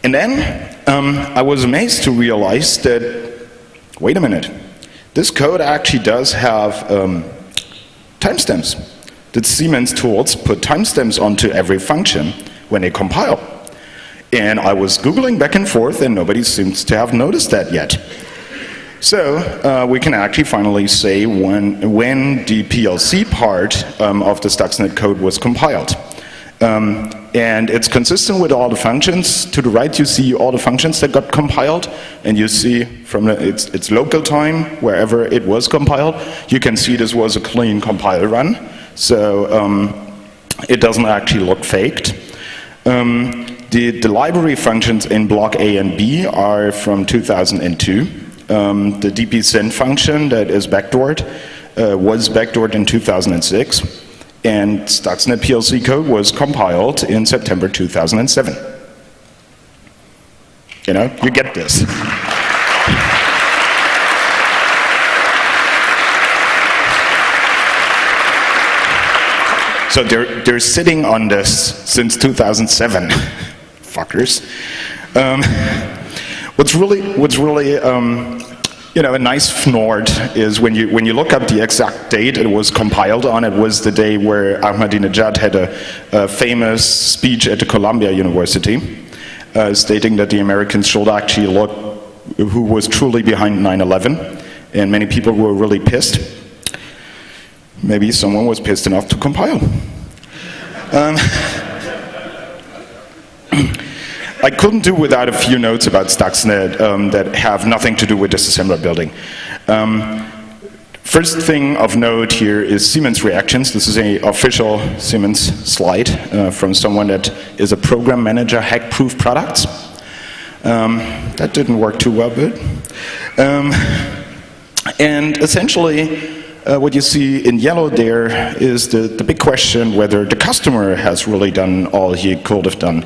And then I was amazed to realize that, wait a minute, this code actually does have timestamps. The Siemens tools put timestamps onto every function when they compile. And I was Googling back and forth, and nobody seems to have noticed that yet. So we can actually finally say when the PLC part of the STUXNET code was compiled. And it's consistent with all the functions. To the right you see all the functions that got compiled, and you see from its local time, wherever it was compiled, you can see this was a clean compile run. So it doesn't actually look faked. The library functions in block A and B are from 2002. The dpsend function that is backdoored was backdoored in 2006. And STUXNET PLC code was compiled in September 2007. You know, you get this. So they're sitting on this since 2007, fuckers. What's really you know, a nice fnord is when you look up the exact date it was compiled on, it was the day where Ahmadinejad had a famous speech at the Columbia University stating that the Americans should actually look who was truly behind 9/11, and many people were really pissed. Maybe someone was pissed enough to compile. I couldn't do without a few notes about STUXNET that have nothing to do with disassembler building. First thing of note here is Siemens reactions. This is an official Siemens slide from someone that is a program manager, hack-proof products. That didn't work too well, but. And essentially, what you see in yellow there is the big question whether the customer has really done all he could have done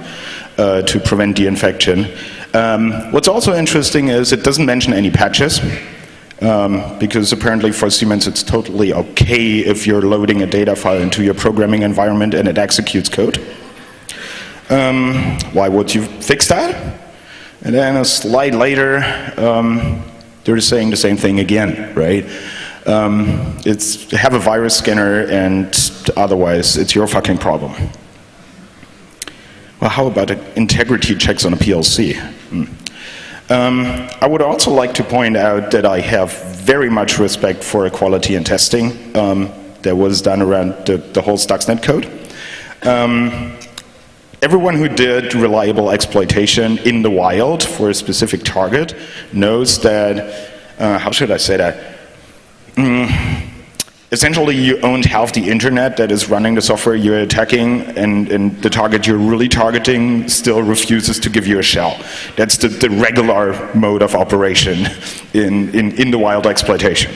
to prevent the infection. What's also interesting is it doesn't mention any patches, because apparently for Siemens it's totally okay if you're loading a data file into your programming environment and it executes code. Why would you fix that? And then a slide later, they're saying the same thing again, right? It's have a virus scanner and otherwise it's your fucking problem. Well, how about integrity checks on a PLC? I would also like to point out that I have very much respect for quality and testing that was done around the whole STUXNET code. Everyone who did reliable exploitation in the wild for a specific target knows that, how should I say that? Essentially, you own half the internet that is running the software you're attacking, and the target you're really targeting still refuses to give you a shell. That's the regular mode of operation in the wild exploitation.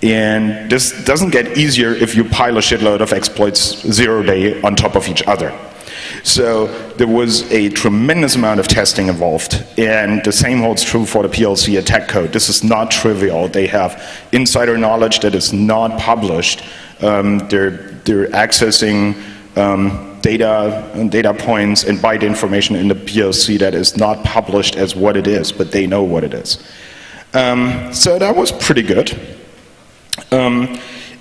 And this doesn't get easier if you pile a shitload of exploits 0 day on top of each other. So there was a tremendous amount of testing involved, and the same holds true for the PLC attack code. This is not trivial. They have insider knowledge that is not published. They're accessing data points and byte information in the PLC that is not published as what it is, but they know what it is. So that was pretty good.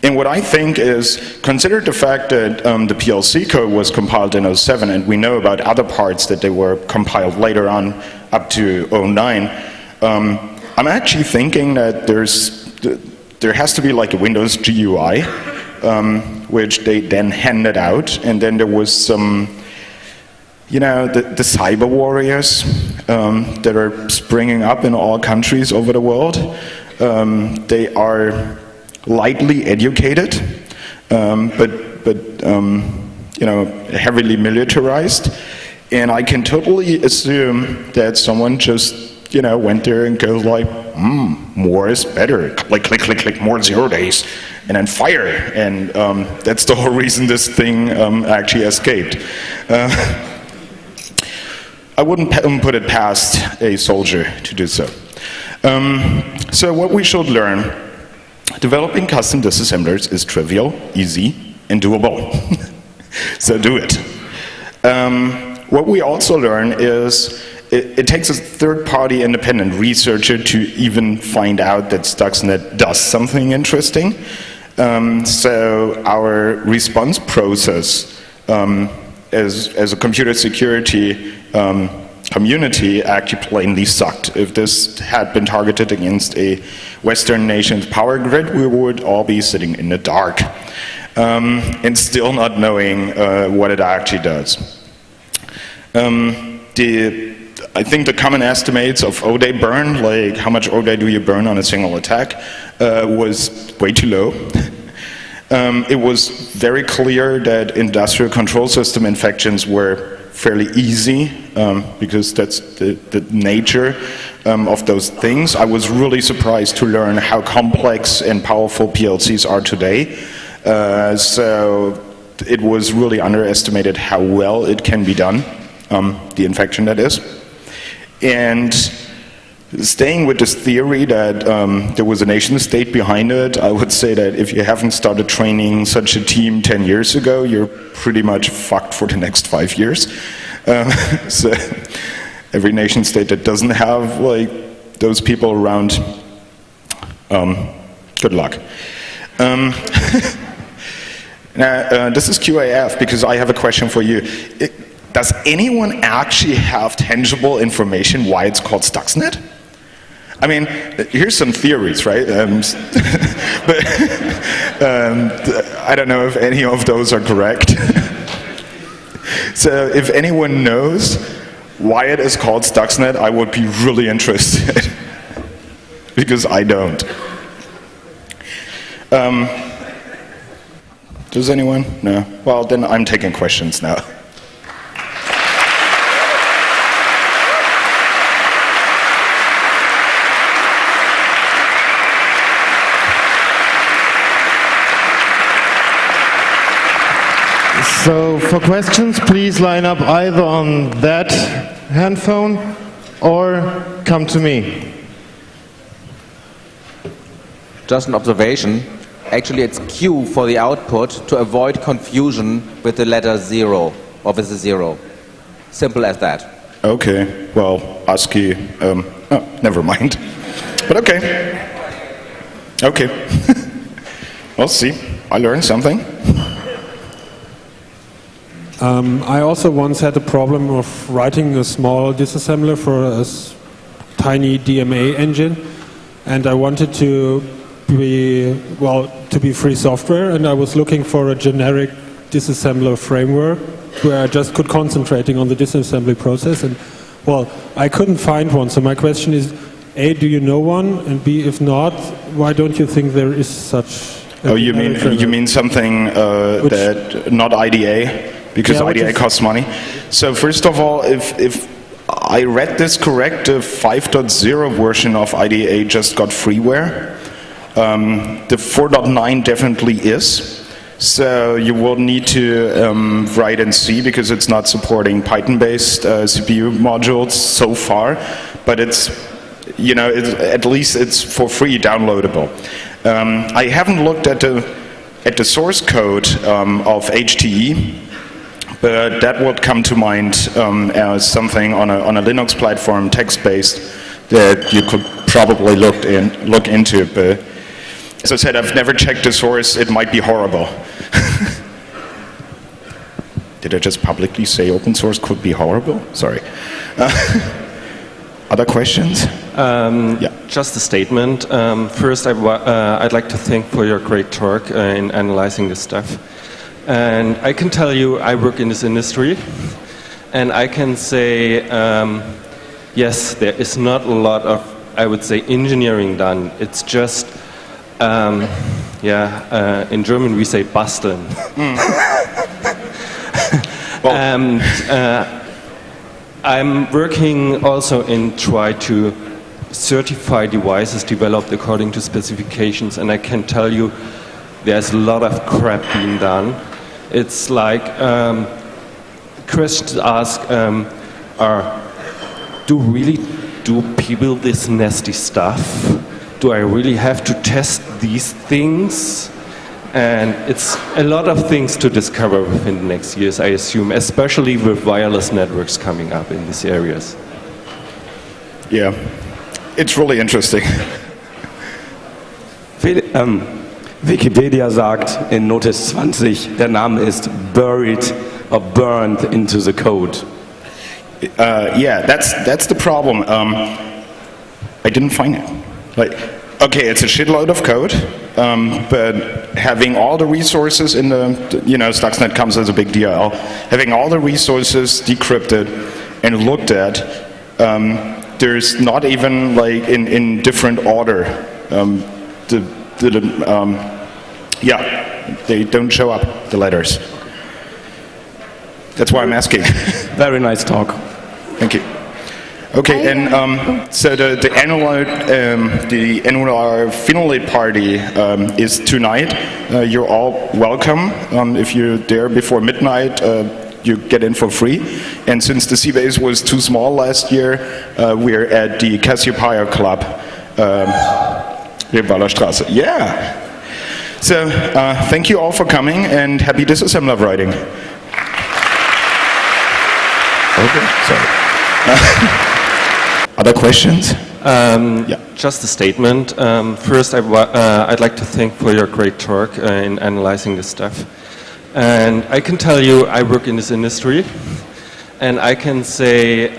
And what I think is, consider the fact that the PLC code was compiled in 07, and we know about other parts that they were compiled later on up to 09. I'm actually thinking that there has to be like a Windows GUI, which they then handed out, and then there was some, you know, the cyber warriors that are springing up in all countries over the world. They are lightly educated, but you know, heavily militarized, and I can totally assume that someone just, you know, went there and goes like, more is better, click, click, click, click, more 0 days, and then fire, and that's the whole reason this thing actually escaped. I wouldn't put it past a soldier to do so. So what we should learn: developing custom disassemblers is trivial, easy, and doable. So do it. What we also learn is it takes a third-party independent researcher to even find out that STUXNET does something interesting. So our response process as a computer security community actually plainly sucked. If this had been targeted against a Western nation's power grid, we would all be sitting in the dark and still not knowing what it actually does. I think the common estimates of O-day burn, like how much O-day do you burn on a single attack, was way too low. It was very clear that industrial control system infections were fairly easy, because that's the nature of those things. I was really surprised to learn how complex and powerful PLCs are today. So it was really underestimated how well it can be done, the infection that is. And staying with this theory that there was a nation state behind it, I would say that if you haven't started training such a team 10 years ago, you're pretty much fucked for the next 5 years. So every nation state that doesn't have like those people around Good luck. Now, this is QAF because I have a question for you. Does anyone actually have tangible information why it's called STUXNET? I mean, here's some theories, right? But I don't know if any of those are correct. So if anyone knows why it is called STUXNET, I would be really interested. Because I don't. Does anyone? No? Well, then I'm taking questions now. So for questions, please line up either on that handphone or come to me. Just an observation. Actually, it's Q for the output to avoid confusion with the letter 0 or with the 0. Simple as that. Okay, well, ASCII, oh, never mind. But okay. Okay. We'll see. I learned something. I also once had a problem of writing a small disassembler for a tiny DMA engine, and I wanted to be free software, and I was looking for a generic disassembler framework where I just could concentrating on the disassembly process, and well, I couldn't find one. So my question is, A, do you know one, and B, if not, why don't you think there is such a you mean something that not IDA? Because IDA costs money. So first of all, if I read this correct, the 5.0 version of IDA just got freeware. The 4.9 definitely is. So you will need to write in C because it's not supporting Python-based CPU modules so far. But it's, you know, at least it's for free downloadable. I haven't looked at the source code of HTE. But that would come to mind as something on a Linux platform, text-based, that you could probably look into. But as I said, I've never checked the source. It might be horrible. Did I just publicly say open source could be horrible? Sorry. Other questions? Yeah. Just a statement. First, I'd like to thank for your great talk in analyzing this stuff. And I can tell you, I work in this industry, and I can say, yes, there is not a lot of, I would say, engineering done. It's just, in German we say basteln. And I'm working also in try to certify devices developed according to specifications, and I can tell you, there's a lot of crap being done. It's like questions ask do people this nasty stuff? Do I really have to test these things? And it's a lot of things to discover within the next years, I assume, especially with wireless networks coming up in these areas. Yeah, it's really interesting. Wikipedia sagt in Notice 20, der Name ist buried or burned into the code. Yeah, that's the problem. I didn't find it. Like, okay, it's a shitload of code, but having all the resources in the, STUXNET comes as a big DLL, having all the resources decrypted and looked at, there's not even like in different order. They don't show up, the letters. That's why I'm asking. Very nice talk. Thank you. Okay, and so the annual Phenoelit party is tonight. You're all welcome. If you're there before midnight, you get in for free. And since the C-Base was too small last year, we're at the Cassiopeia Club. Wallerstraße. Yeah. So, thank you all for coming, and happy disassembler writing. Okay, sorry. Other questions? Yeah. just a statement. First, I'd like to thank for your great talk in analyzing this stuff. And I can tell you, I work in this industry, and I can say,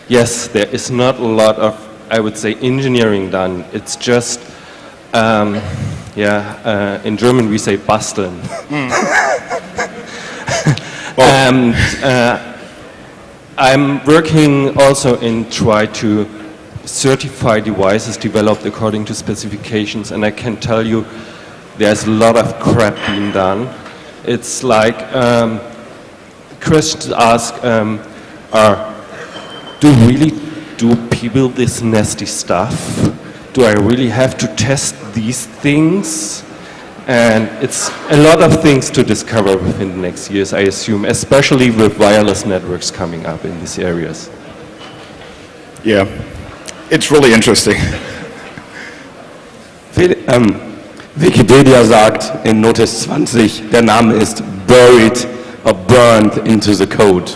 yes, there is not a lot of, I would say, engineering done. It's just, in German we say basteln. And I'm working also in try to certify devices developed according to specifications, and I can tell you there's a lot of crap being done. It's like questions ask do people this nasty stuff? Do I really have to test these things? And it's a lot of things to discover within the next years, I assume, especially with wireless networks coming up in these areas. Yeah, it's really interesting. Wikipedia sagt in Notice 20, der Name ist buried or burned into the code.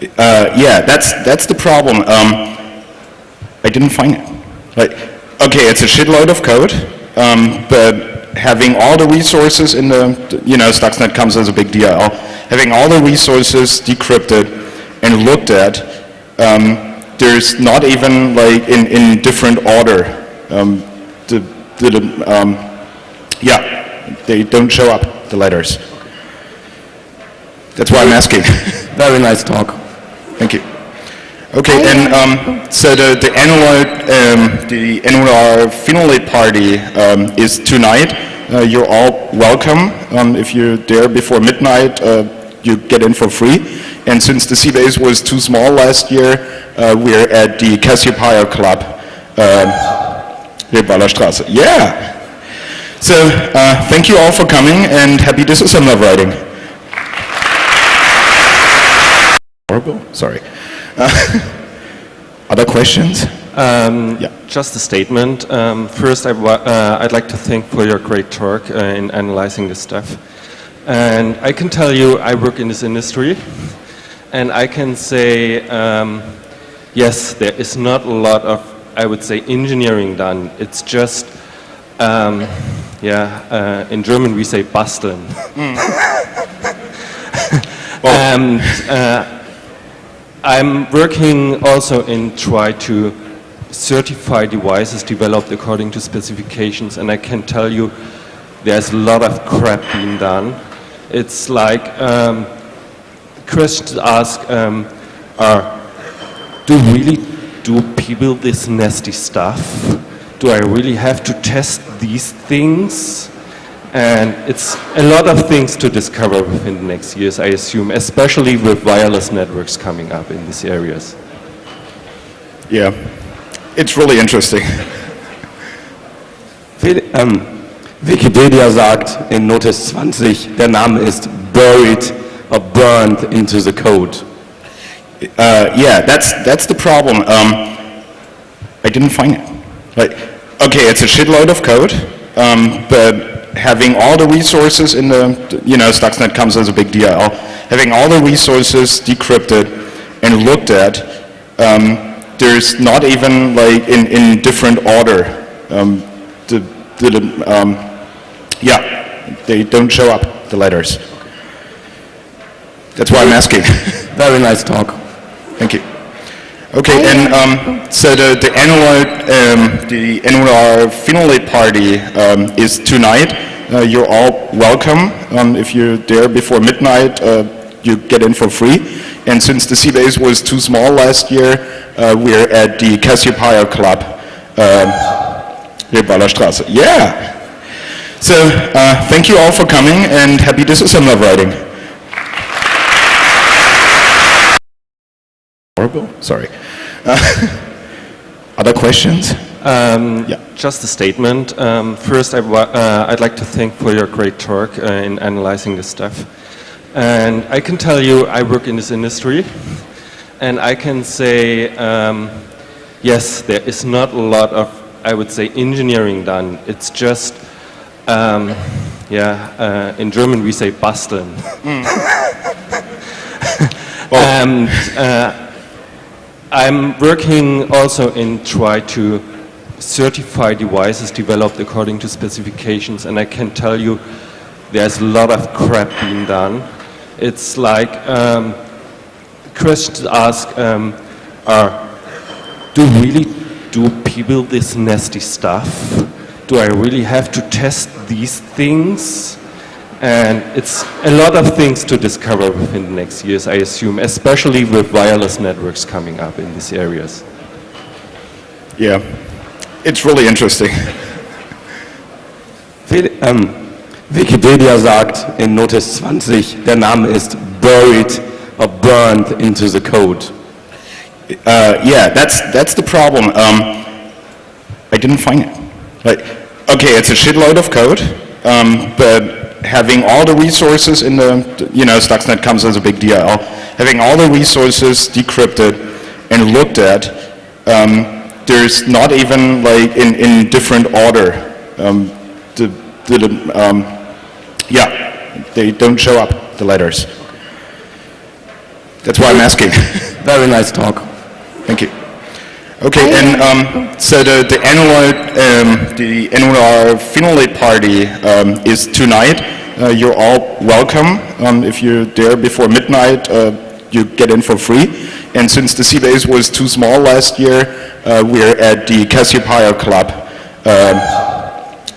Yeah, that's the problem. I didn't find it. Like, okay, it's a shitload of code, but having all the resources in the, STUXNET comes as a big DLL, having all the resources decrypted and looked at, there's not even like in different order. They don't show up, the letters. That's why I'm asking. Very nice talk. Thank you. Okay, and so the annual Phenoelit party is tonight. You're all welcome. If you're there before midnight, you get in for free. And since the C-Base was too small last year, we're at the Cassiopeia Club, Leopoldler Straße. Yeah! So, thank you all for coming, and happy disassembler writing. Horrible? Sorry. Other questions? Just a statement. First, I'd like to thank for your great talk in analyzing this stuff. And I can tell you, I work in this industry, and I can say, yes, there is not a lot of, I would say, engineering done. It's just, in German we say basteln. And I'm working also in try to certify devices developed according to specifications, and I can tell you there's a lot of crap being done. It's like questions ask do people this nasty stuff? Do I really have to test these things? And it's a lot of things to discover within the next years, I assume, especially with wireless networks coming up in these areas. Yeah, it's really interesting. Wikipedia sagt in Notice 20, der Name ist buried or burned into the code. Yeah, that's the problem. I didn't find it. Like, okay, it's a shitload of code, but having all the resources in the, STUXNET comes as a big DLL, having all the resources decrypted and looked at, there's not even like in different order. They don't show up, the letters. That's why I'm asking. Very nice talk. Thank you. Okay, and so the annual Phenoelit party is tonight. You're all welcome. If you're there before midnight, you get in for free. And since the C-Base was too small last year, we're at the Cassiopeia Club, Leopoldler Straße. Yeah! So, thank you all for coming, and happy disassembler writing. Horrible? Sorry. Other questions? Just a statement. First, I'd like to thank for your great talk in analyzing this stuff. And I can tell you, I work in this industry, and I can say, yes, there is not a lot of, I would say, engineering done. It's just, in German we say basteln. And I'm working also in try to certify devices developed according to specifications, and I can tell you there's a lot of crap being done. It's like questions asked are, do people this nasty stuff? Do I really have to test these things? And it's a lot of things to discover within the next years, I assume, especially with wireless networks coming up in these areas. Yeah, it's really interesting. Wikipedia sagt in Notice 20, der Name ist buried or burned into the code. Yeah, that's the problem. I didn't find it. Like, okay, it's a shitload of code, but having all the resources in the, STUXNET comes as a big DLL, having all the resources decrypted and looked at, there's not even like in different order. They don't show up, the letters. That's why I'm asking. Very nice talk. Thank you. Okay, and so the annual Phenoelit party is tonight. You're all welcome. If you're there before midnight, you get in for free. And since the C-Base was too small last year, we're at the Cassiopeia Club,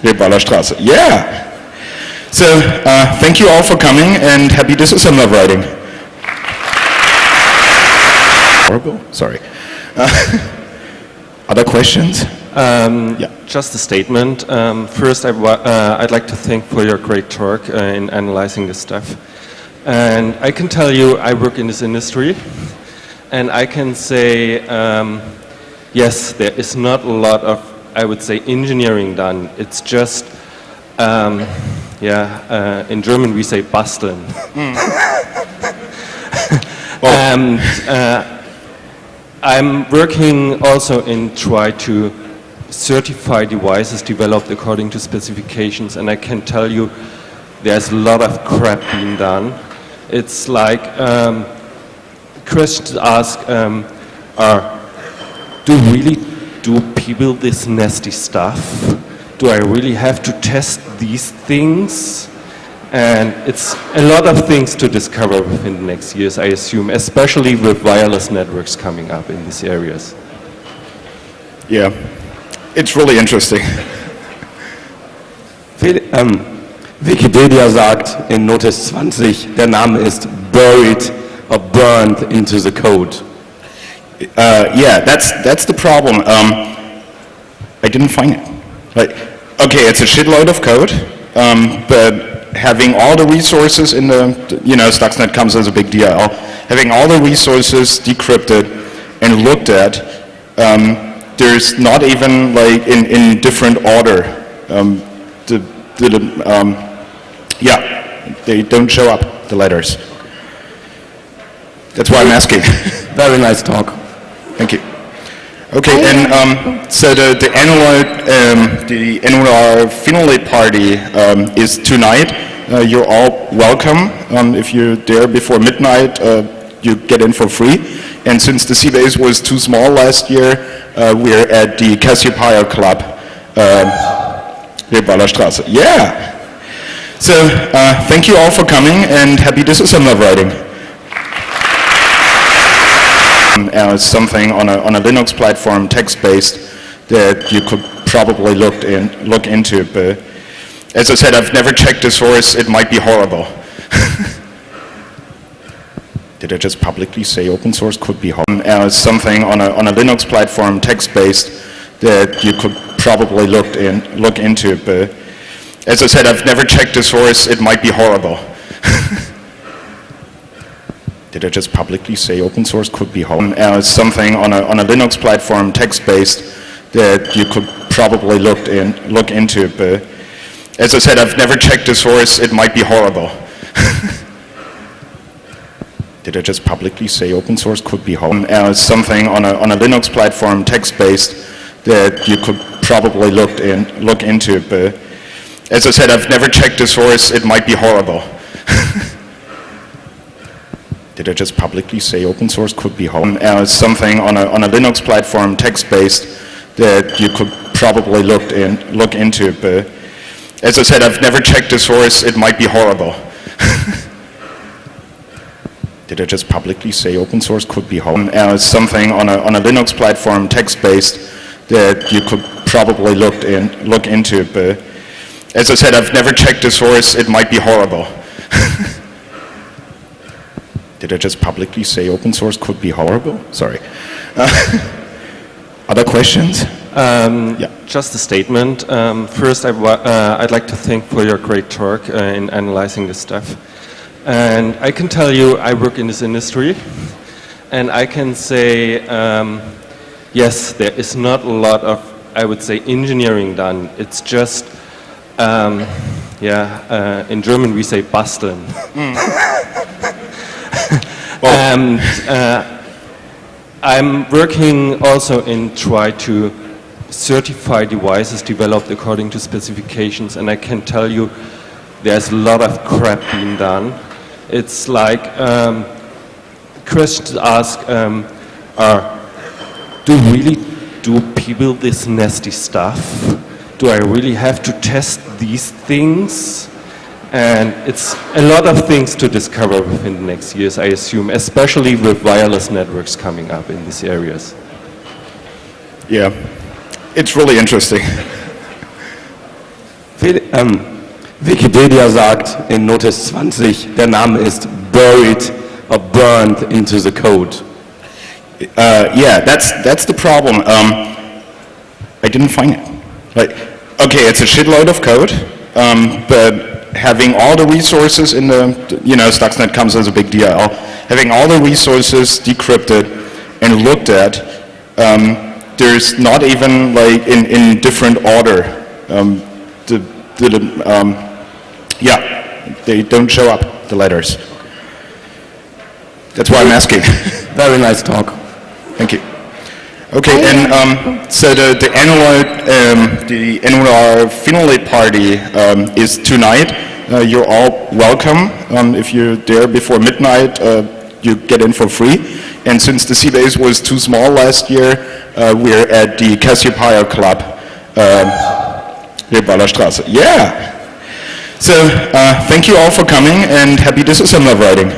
near Ballerstraße. Yeah! So, thank you all for coming, and happy disassembler writing. Horrible? Sorry. Other questions? Just a statement. First, I'd like to thank for your great talk in analyzing this stuff. And I can tell you, I work in this industry, and I can say, yes, there is not a lot of, I would say, engineering done. It's just, in German we say basteln. And I'm working also in try to certify devices developed according to specifications, and I can tell you there's a lot of crap being done. It's like questions asked are, do people this nasty stuff? Do I really have to test these things? And it's a lot of things to discover within the next years, I assume, especially with wireless networks coming up in these areas. Yeah, it's really interesting. Wikipedia sagt in Notice 20, der Name ist buried or burned into the code. Yeah, that's the problem. I didn't find it. Like, okay, it's a shitload of code, but having all the resources in the, STUXNET comes as a big DLL, having all the resources decrypted and looked at, there's not even like in different order. They don't show up, the letters. That's why I'm asking. Very nice talk. Thank you. Okay, and so the annual Phenoelit party is tonight. You're all welcome. If you're there before midnight, you get in for free. And since the C-Base was too small last year, we're at the Cassiopeia Club, near Ballerstraße. Yeah! So, thank you all for coming, and happy disassembler writing. Something on a Linux platform, text-based, that you could probably look into. But as I said, I've never checked the source. It might be horrible. Did I just publicly say open source could be horrible? Something on a Linux platform, text-based, that you could probably look into. But as I said, I've never checked the source. It might be horrible. Did I just publicly say open source could be horrible? Something on a Linux platform, text-based, that you could probably look into. But as I said, I've never checked the source. It might be horrible. Did I just publicly say open source could be horrible? Something on a Linux platform, text-based, that you could probably look into. But as I said, I've never checked the source. It might be horrible. Did I just publicly say open source could be home? Something on a Linux platform, text-based, that you could probably look into. But as I said, I've never checked the source. It might be horrible. Did I just publicly say open source could be home? Something on a Linux platform, text-based, that you could probably look into. But as I said, I've never checked the source. It might be horrible. Did I just publicly say open source could be horrible? Sorry. Other questions? Yeah. Just a statement. First, I'd like to thank for your great talk in analyzing this stuff. And I can tell you, I work in this industry, and I can say, yes, there is not a lot of, I would say, engineering done. It's just, in German we say basteln. And I'm working also in try to certify devices developed according to specifications, and I can tell you there's a lot of crap being done. It's like questions asked do people this nasty stuff? Do I really have to test these things? And it's a lot of things to discover within the next years, I assume, especially with wireless networks coming up in these areas. Yeah, it's really interesting. Wikipedia sagt in Notice 20, der Name ist buried or burned into the code. Yeah, that's the problem. I didn't find it. Okay, it's a shitload of code, but having all the resources in the, STUXNET comes as a big DLL, having all the resources decrypted and looked at, there's not even in different order. They don't show up, the letters. That's why I'm asking. Very nice talk. Thank you. Okay, and so the annual Phenoelit party is tonight. You're all welcome. If you're there before midnight, you get in for free. And since the C-Base was too small last year, we're at the Cassiopeia Club, near Ballerstraße. Yeah! So, thank you all for coming, and happy disassembler writing.